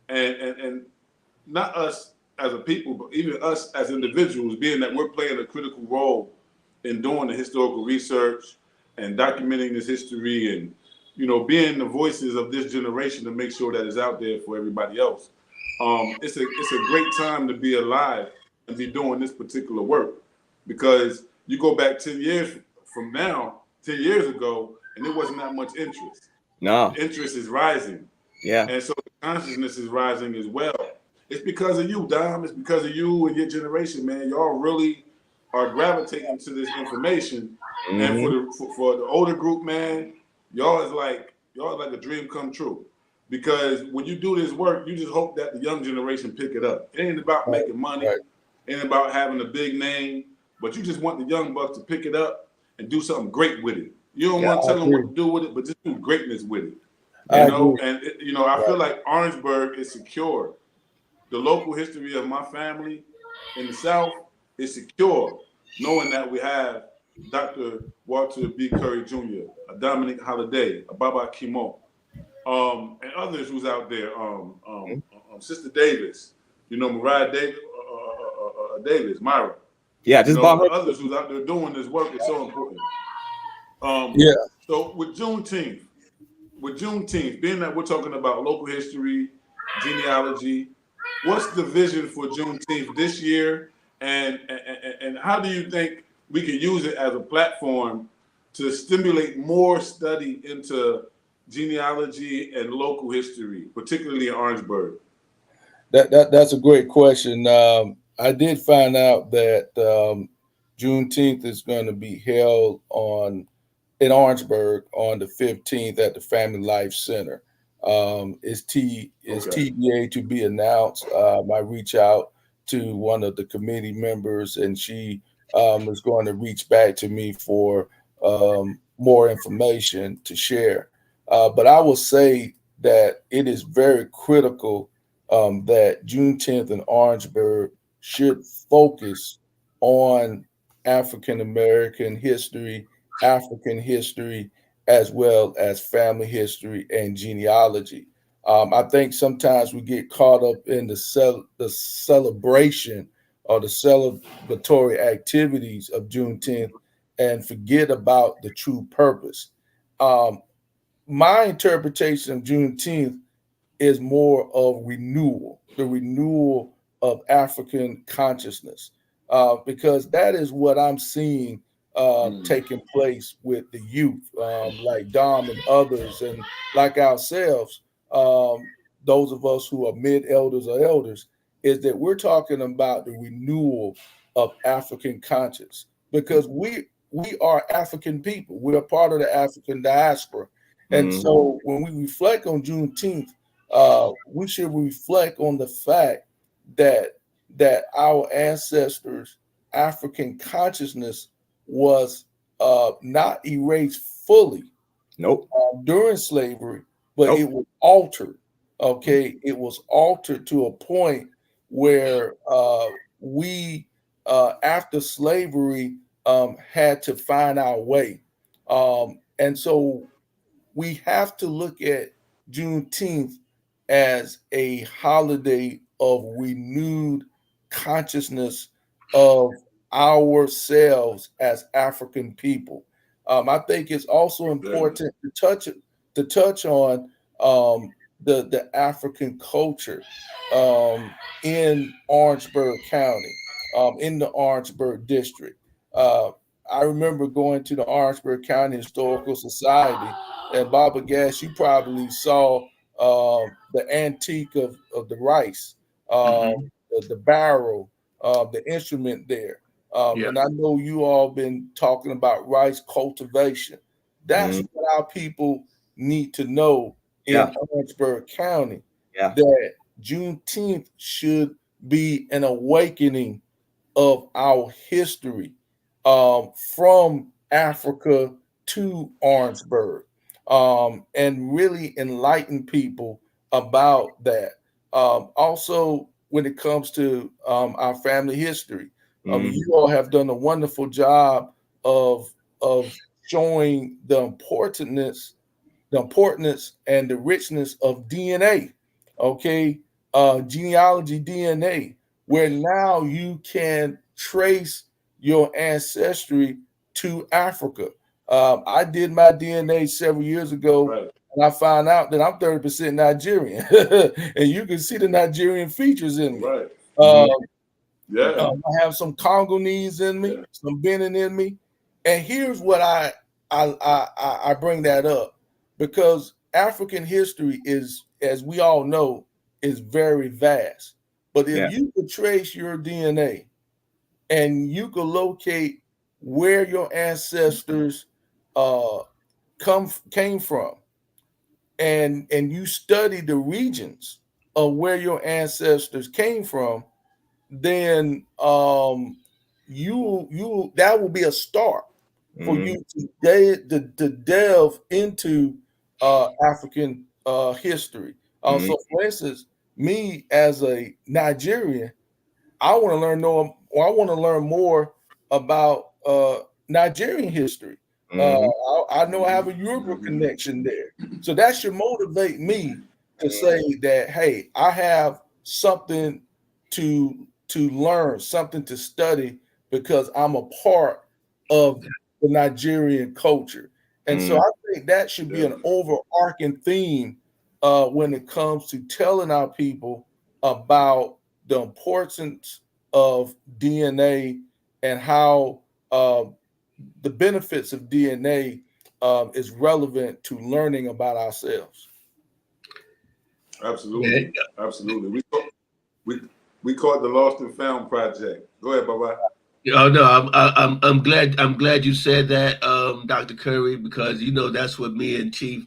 and not us as a people, but even us as individuals, being that we're playing a critical role in doing the historical research and documenting this history and, you know, being the voices of this generation to make sure that it's out there for everybody else. It's a great time to be alive and be doing this particular work because you go back 10 years from now, 10 years ago, and there wasn't that much interest. No. The interest is rising. Yeah. And so the consciousness is rising as well. It's because of you, Dom. It's because of you and your generation, man. Y'all really are gravitating to this information. And for the older group, man, y'all is like a dream come true. Because when you do this work, you just hope that the young generation pick it up. It ain't about making money. It ain't about having a big name. But you just want the young bucks to pick it up and do something great with it. You don't want to tell them what to do with it, but just do greatness with it. You know, and I feel like Orangeburg is secure. The local history of my family in the South is secure, knowing that we have Dr. Walter B. Curry Jr., a Dominique Holiday, a Baba Kimo, and others who's out there. Sister Davis, you know, Mariah Davis, Davis, Myra. Yeah, just bought her. Others who's out there doing this work is so important. So with Juneteenth, being that we're talking about local history, genealogy, what's the vision for Juneteenth this year, and how do you think we can use it as a platform to stimulate more study into genealogy and local history, particularly in Orangeburg? That's a great question. I did find out that Juneteenth is going to be held in Orangeburg on the 15th at the Family Life Center. It's TBA to be announced. I reach out to one of the committee members, and she is going to reach back to me for more information to share. But I will say that it is very critical that Juneteenth in Orangeburg should focus on African American history, as well as family history and genealogy. I think sometimes we get caught up in the celebration or the celebratory activities of Juneteenth and forget about the true purpose. My interpretation of Juneteenth is more of the renewal of African consciousness, because that is what I'm seeing taking place with the youth, like Dom and others, and like ourselves, those of us who are mid-elders or elders, is that we're talking about the renewal of African conscience, because we are African people. We are part of the African diaspora. And so when we reflect on Juneteenth, we should reflect on the fact that our ancestors' African consciousness was not erased fully Nope. during slavery, but it was altered. Okay, it was altered to a point where we, after slavery, had to find our way, and so we have to look at Juneteenth as a holiday of renewed consciousness of ourselves as African people. I think it's also important to touch on the African culture in Orangeburg County, in the Orangeburg district. I remember going to the Orangeburg County Historical Society, and Baba Gash, you probably saw the antique of the rice, the barrel, the instrument there. And I know you all been talking about rice cultivation. That's what our people need to know in Orangeburg County, that Juneteenth should be an awakening of our history from Africa to Orangeburg, and really enlighten people about that. Also, when it comes to our family history, you all have done a wonderful job of showing the importance and the richness of DNA. Okay, genealogy DNA, where now you can trace your ancestry to Africa. I did my DNA several years ago, and I found out that I'm 30% Nigerian, and you can see the Nigerian features in me. I have some Congolese in me, some Benin in me, and here's what I bring that up, because African history is, as we all know, is very vast. But if you could trace your DNA and you could locate where your ancestors came from, and you study the regions of where your ancestors came from, then you that will be a start for you to delve into African history. So, for instance, me as a Nigerian, I want to learn more about Nigerian history. I know I have a Yoruba connection there, so that should motivate me to say that, hey, I have something to learn, something to study, because I'm a part of the Nigerian culture. And so I think that should be an overarching theme when it comes to telling our people about the importance of DNA and how the benefits of DNA is relevant to learning about ourselves. Absolutely, absolutely. We call it the Lost and Found Project. Go ahead, Baba. Oh no, I'm glad you said that, Dr. Curry, because that's what me and Chief,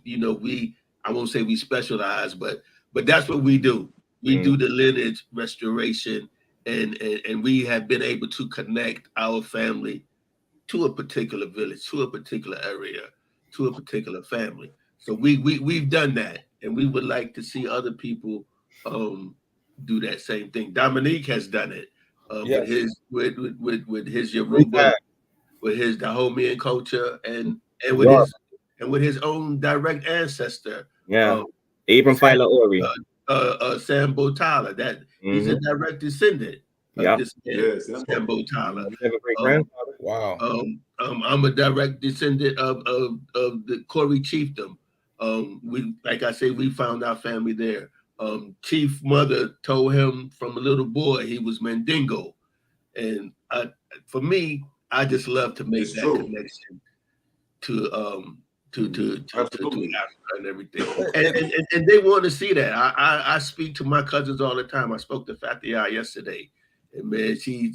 I won't say we specialize, but that's what we do. We do the lineage restoration, and we have been able to connect our family to a particular village, to a particular area, to a particular family. So we've done that, and we would like to see other people do that same thing. Dominique has done it with his Yoruba, with his Dahomean culture, and with his own direct ancestor. Even Philo Ori. Sambo Tyler, that he's a direct descendant of this man, Sambo Tyler. Wow. I'm a direct descendant of the Curry chiefdom. We, like I say, we found our family there. Chief mother told him from a little boy he was Mandingo, and for me, I just love to make that connection to Africa and everything, and they want to see that. I speak to my cousins all the time. I spoke to Fatia yesterday, and man, she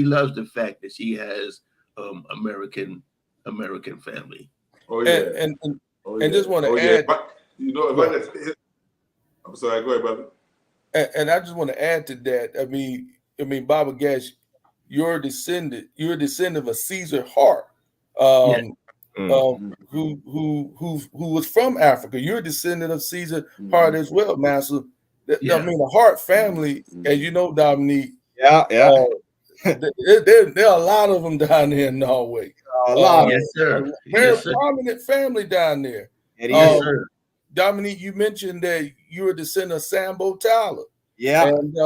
loves the fact that she has American family. Oh yeah, and just want to add, I'm sorry. Go ahead, brother. And I just want to add to that. I mean, Baba Gash, you're a descendant of a Caesar Hart. who was from Africa. You're a descendant of Caesar Hart as well, Master. Yeah. I mean, the Hart family, as you know, Dominique. Yeah. There are a lot of them down there in Norway. A lot. Yes, sir. Very Yes, sir. prominent family down there. Yes, sir. Dominique, you mentioned that you're a descendant of Sambo Tyler. Yeah. And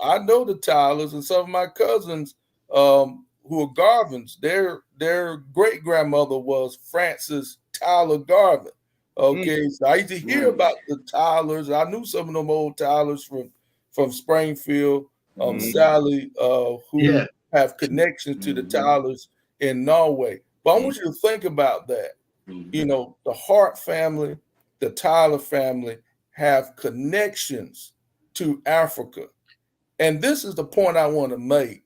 I know the Tylers and some of my cousins who are Garvins. Their great grandmother was Frances Tyler Garvin. Okay, so I used to hear about the Tylers. I knew some of them old Tylers from Springfield. Sally, who have connections to the Tylers in Norway. But I want you to think about that. You know, the Hart family, the Tyler family have connections to Africa. And this is the point I want to make.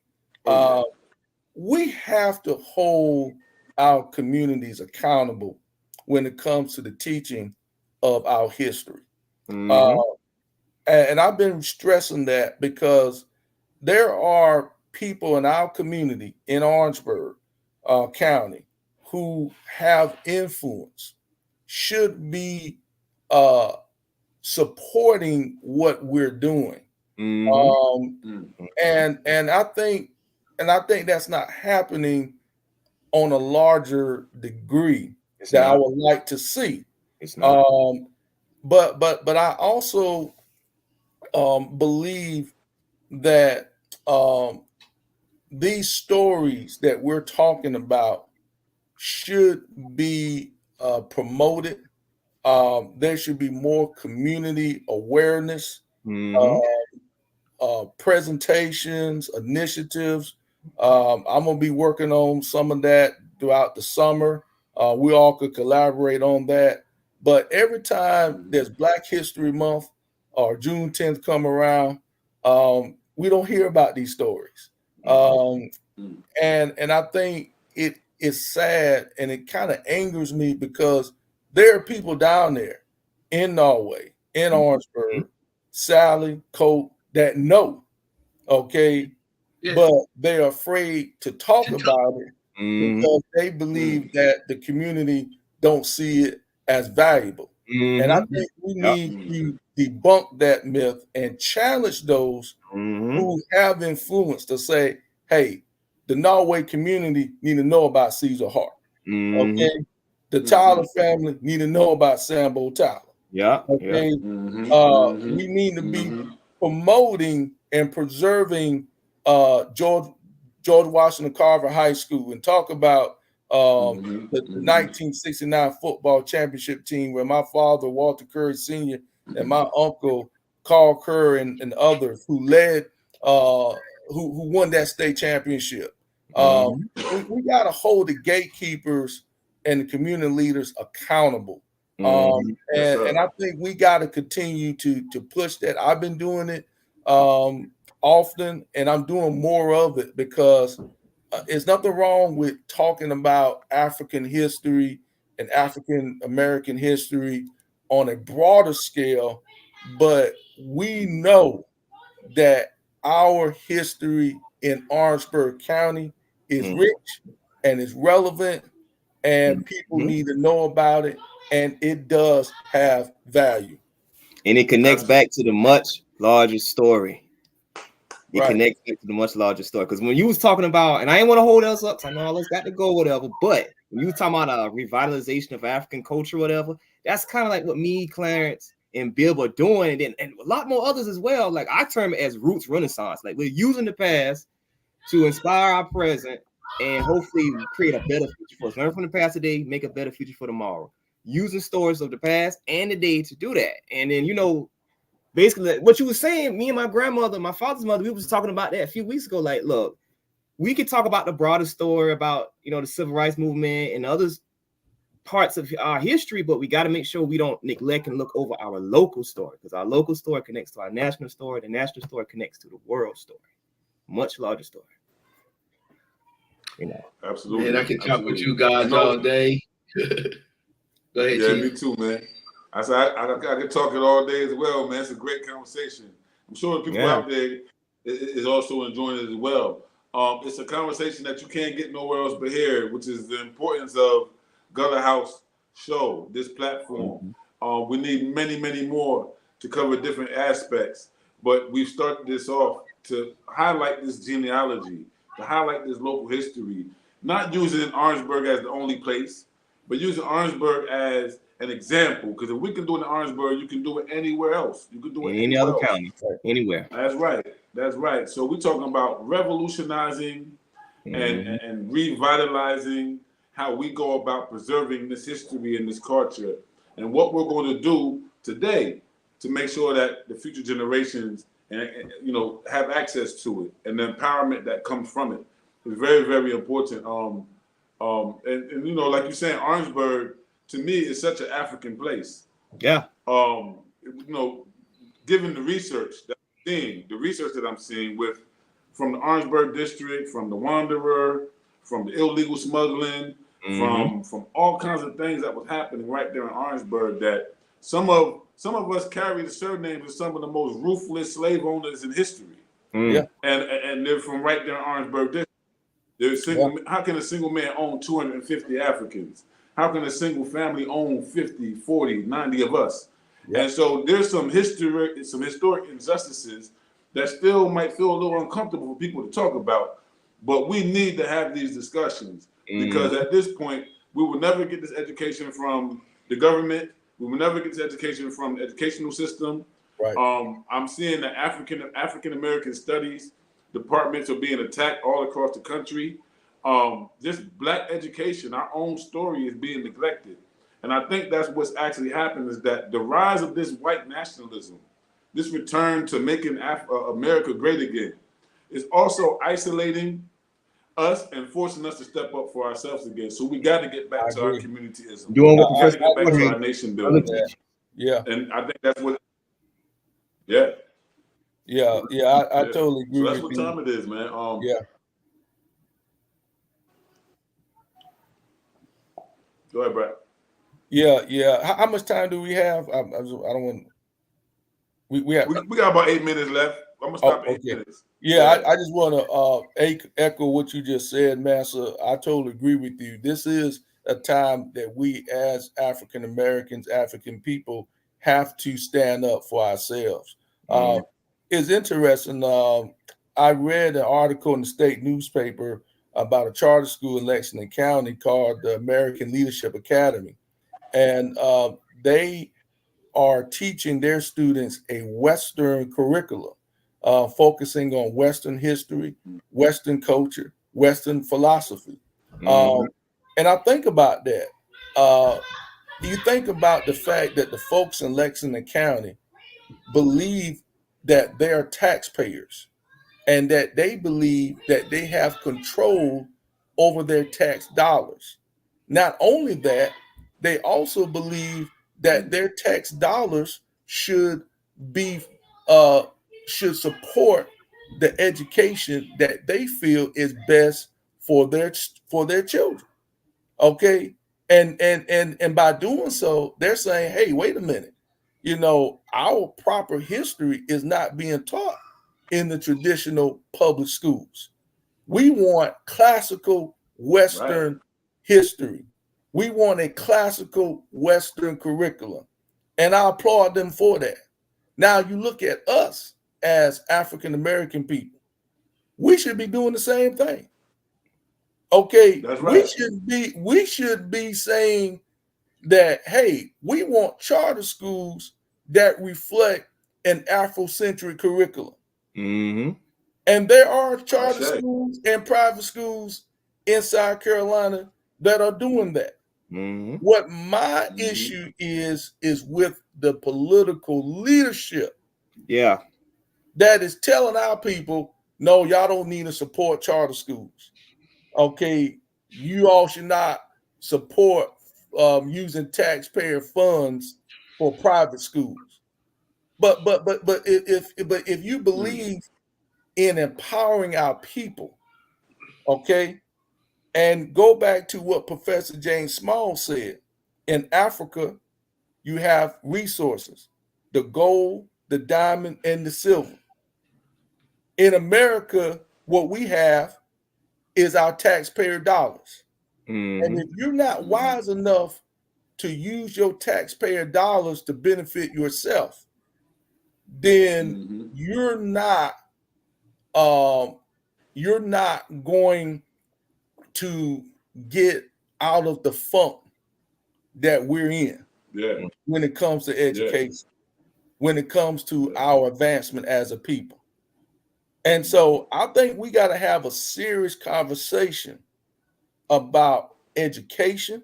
We have to hold our communities accountable when it comes to the teaching of our history. And I've been stressing that because there are people in our community in Orangeburg County who have influence, should be supporting what we're doing. And I think that's not happening on a larger degree I would like to see. It's not. But I also believe that these stories that we're talking about should be promoted. There should be more community awareness, presentations, initiatives. I'm going to be working on some of that throughout the summer. We all could collaborate on that. But every time there's Black History Month or June 10th come around, we don't hear about these stories. And I think it is sad, and it kind of angers me because there are people down there in Norway, in Orangeburg, Sally, Cope, that know, okay, but they're afraid to talk about it because they believe that the community don't see it as valuable. And I think we need to debunk that myth and challenge those who have influence to say, hey, the Norway community need to know about Caesar Hart. Okay. The Tyler family need to know about Sambo Tyler. Okay. We need to be promoting and preserving George Washington Carver High School and talk about the 1969 football championship team where my father, Walter Curry Sr., and my uncle, Carl Curry, and others who led, who won that state championship. We got to hold the gatekeepers and the community leaders accountable. And I think we got to continue to push that. I've been doing it often, and I'm doing more of it because there's nothing wrong with talking about African history and African American history on a broader scale, but we know that our history in Orangeburg County is rich and is relevant, and people need to know about it, and it does have value. And it connects back to the much larger story. It connects back to the much larger story. Because when you was talking about, and I ain't want to hold us up, I know all us got to go, whatever, but when you was talking about revitalization of African culture, whatever, that's kind of like what me, Clarence, and Bill are doing, and a lot more others as well. Like I term it as roots renaissance. Like we're using the past to inspire our present and hopefully create a better future for us. Learn from the past today, make a better future for tomorrow. Using stories of the past and the day to do that. And then, you know, basically what you were saying, me and my grandmother, my father's mother, we was talking about that a few weeks ago. Like, look, we could talk about the broader story about, you know, the civil rights movement and others parts of our history, but we got to make sure we don't neglect and look over our local story, because our local story connects to our national story. The national story connects to the world story, much larger story. You know, absolutely. Man, I can talk with you guys all day. Go ahead, yeah, Chief. me too, man. I said I could talk it all day as well, man. It's a great conversation. I'm sure the people out there is also enjoying it as well. It's a conversation that you can't get nowhere else but here, which is the importance of Gullah House Show, this platform. We need many, many more to cover different aspects. But we've started this off to highlight this genealogy, to highlight this local history, not using Orangeburg as the only place, but using Orangeburg as an example. Because if we can do it in Orangeburg, you can do it anywhere else. You can do it in any anywhere other else. county, anywhere. That's right. That's right. So we're talking about revolutionizing and revitalizing how we go about preserving this history and this culture, and what we're going to do today to make sure that the future generations and have access to it, and the empowerment that comes from it is very, very important. And like you're saying, Orangeburg to me is such an African place. Yeah. Given the research that I'm seeing from the Orangeburg district, from the Wanderer, from the illegal smuggling, from all kinds of things that was happening right there in Orangeburg, that some of us carry the surnames of some of the most ruthless slave owners in history. Yeah. And they're from right there in Orangeburg district. How can a single man own 250 Africans? How can a single family own 50, 40, 90 of us? Yeah. And so there's some historic injustices that still might feel a little uncomfortable for people to talk about, but we need to have these discussions because at this point, we will never get this education from the government. We will never get this education from the educational system. Right. I'm seeing that African American studies departments are being attacked all across the country. This Black education, our own story, is being neglected. And I think that's what's actually happened, is that the rise of this white nationalism, this return to making America great again, is also isolating us and forcing us to step up for ourselves again. So we got to get back to our communityism. Doing what we got to get back to our nation building. Yeah. And I think that's what. Yeah. Yeah. I totally agree. So that's what time it is, man. Yeah. Go ahead, Brad. Yeah. How much time do we have? I don't want. We got about 8 minutes left. I'm gonna stop 8 minutes. Yeah, I just want to echo what you just said, Massa. I totally agree with you. This is a time that we, as African Americans, African people, have to stand up for ourselves. It's interesting. I read an article in the state newspaper about a charter school in Lexington County called the American Leadership Academy, and they are teaching their students a Western curriculum, focusing on Western history, Western culture, Western philosophy. And I think about that. You think about the fact that the folks in Lexington County believe that they are taxpayers and that they believe that they have control over their tax dollars. Not only that, they also believe that their tax dollars should support the education that they feel is best for their children. Okay, and by doing so, they're saying, hey, wait a minute, our proper history is not being taught in the traditional public schools. We want classical Western history. We want a classical Western curriculum. And I applaud them for that. Now you look at us as African American people. We should be doing the same thing. Okay, that's right. We should be saying that, hey, we want charter schools that reflect an Afrocentric curriculum. And there are charter schools and private schools in South Carolina that are doing that. What my issue is with the political leadership. Yeah. That is telling our people, no, y'all don't need to support charter schools. Okay, you all should not support using taxpayer funds for private schools. But if you believe in empowering our people, okay, and go back to what Professor James Small said, in Africa, you have resources, the gold, the diamond, and the silver. In America, what we have is our taxpayer dollars. And if you're not wise enough to use your taxpayer dollars to benefit yourself, then you're not going to get out of the funk that we're in when it comes to education, when it comes to our advancement as a people. And so I think we got to have a serious conversation about education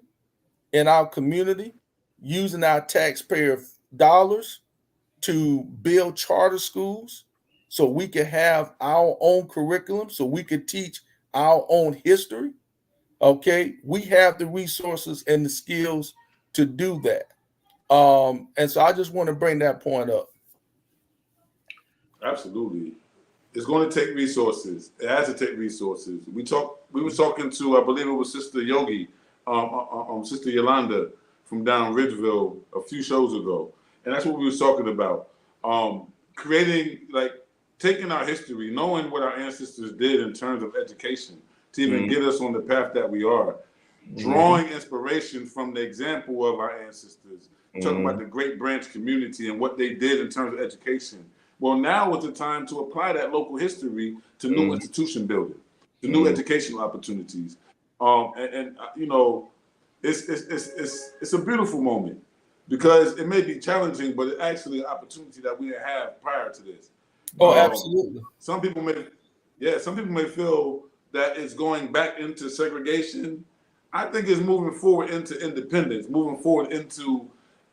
in our community, using our taxpayer dollars to build charter schools so we can have our own curriculum, so we can teach our own history. Okay, we have the resources and the skills to do that. And so I just want to bring that point up. Absolutely. It's going to take resources. It has to take resources. We were talking to, I believe it was Sister Yogi, Sister Yolanda from down Ridgeville a few shows ago. And that's what we were talking about. Creating, like, taking our history, knowing what our ancestors did in terms of education to even get us on the path that we are, drawing inspiration from the example of our ancestors, talking about the Great Branch community and what they did in terms of education. Well, now is the time to apply that local history to new institution building, to new educational opportunities. You know, it's a beautiful moment because it may be challenging, but it's actually an opportunity that we didn't have prior to this. Oh, absolutely. Some people may feel that it's going back into segregation. I think it's moving forward into independence, moving forward into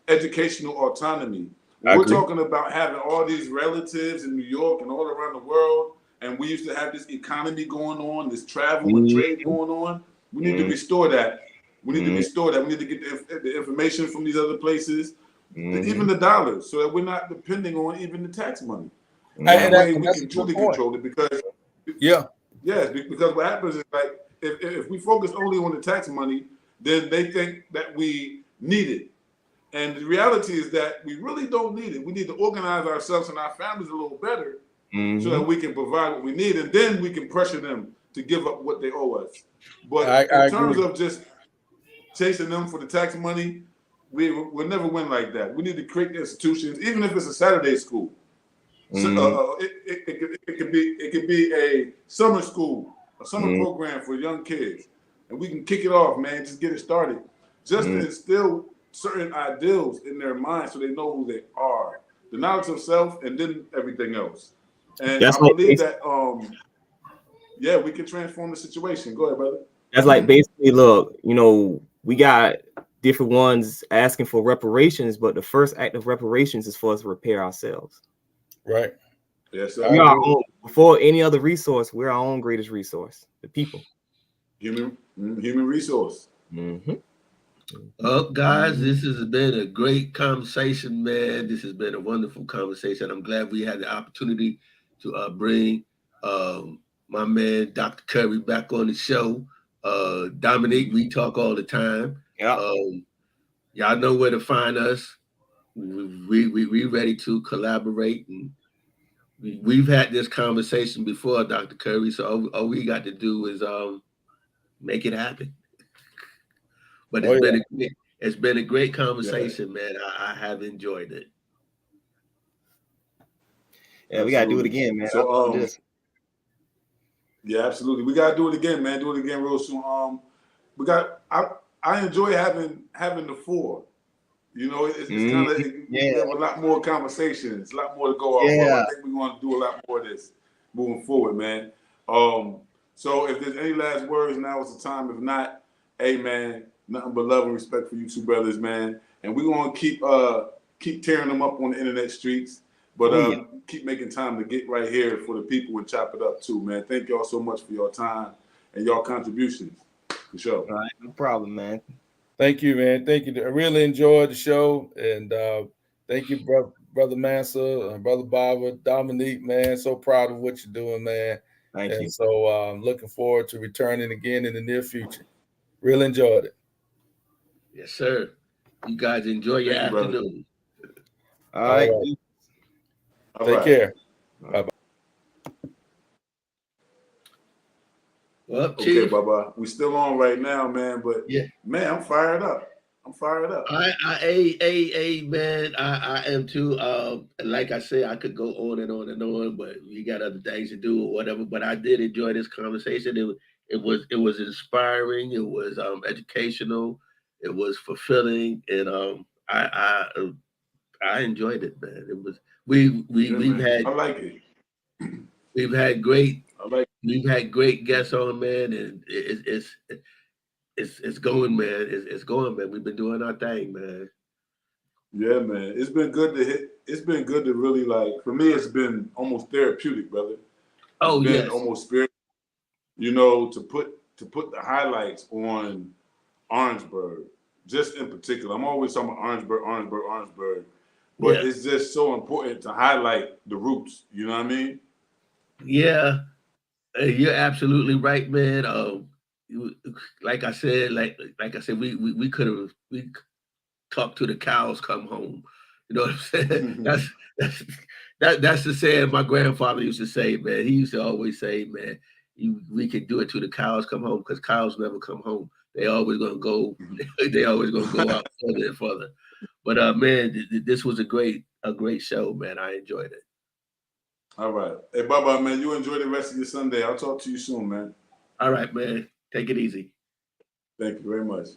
educational autonomy. We're talking about having all these relatives in New York and all around the world, and we used to have this economy going on, this travel and trade going on. We need to restore that. We need to restore that. We need to get the information from these other places, even the dollars, so that we're not depending on even the tax money. That way we can truly control it because because what happens is, like, if we focus only on the tax money, then they think that we need it. And the reality is that we really don't need it. We need to organize ourselves and our families a little better so that we can provide what we need, and then we can pressure them to give up what they owe us. But in terms of just chasing them for the tax money, we'll never win like that. We need to create institutions, even if it's a Saturday school. It could be a summer school, a summer program for young kids, and we can kick it off, man. Just get it started, just to instill certain ideals in their mind so they know who they are, the knowledge of self, and then everything else. And I believe that we can transform the situation. Go ahead, brother. That's like basically, look, you know, we got different ones asking for reparations, but the first act of reparations is for us to repair ourselves. Right. Yes, we are our own, before any other resource, we're our own greatest resource, the people. Human resource. Well, guys, this has been a great conversation, man. This has been a wonderful conversation. I'm glad we had the opportunity to bring my man, Dr. Curry, back on the show. Dominique, we talk all the time. Y'all know where to find us. We ready to collaborate, and we've had this conversation before, Dr. Curry. So all we got to do is make it happen. But it's been a great conversation, man. I have enjoyed it. Yeah, we gotta do it again, man. So yeah, absolutely. We gotta do it again, man. Do it again real soon. I enjoy having the four. You know, it's kind of we have a lot more conversations, a lot more to go off of. I think we're going to do a lot more of this moving forward, man. So if there's any last words, now is the time. If not, hey, man, nothing but love and respect for you two brothers, man. And we're going to keep tearing them up on the internet streets, but keep making time to get right here for the people and chop it up too, man. Thank y'all so much for your time and your contributions. For sure. All right, no problem, man. Thank you, man. Thank you. I really enjoyed the show, and thank you, brother Mansa, brother Baba, Dominique, man. So proud of what you're doing, man. Thank you. So I'm looking forward to returning again in the near future. Really enjoyed it. Yes, sir. You guys enjoy your afternoon. All right. Take care. Bye-bye. Well, Okay, Chief. Baba. We still on right now, man. But Yeah. man, I'm fired up. Man, I am too. Like I said, I could go on and on and on, but we got other things to do or whatever. But I did enjoy this conversation. It was inspiring. It was educational. It was fulfilling, and I enjoyed it, man. It was we've had I like it. we've had great I like it. we've had great guests on, man, and it's going, man. It's going, man. We've been doing our thing, man. Yeah, man. It's been good to hit. It's been good to really like. For me, it's been almost therapeutic, brother. It's been Yes. almost spiritual. You know, to put the highlights on Orangeburg, just in particular. I'm always talking about Orangeburg. But Yeah. it's just so important to highlight the roots. You know what I mean? Yeah, you're absolutely right, man. Like I said, we could have talked to the cows come home. You know what I'm saying? That's the saying my grandfather used to say, man. He used to always say, man, we can do it till the cows come home because cows never come home. They always gonna go. They always gonna go out further and further. But man, this was a great show, man. I enjoyed it. All right. Hey, Baba, man, you enjoy the rest of your Sunday. I'll talk to you soon, man. All right, man. Take it easy. Thank you very much.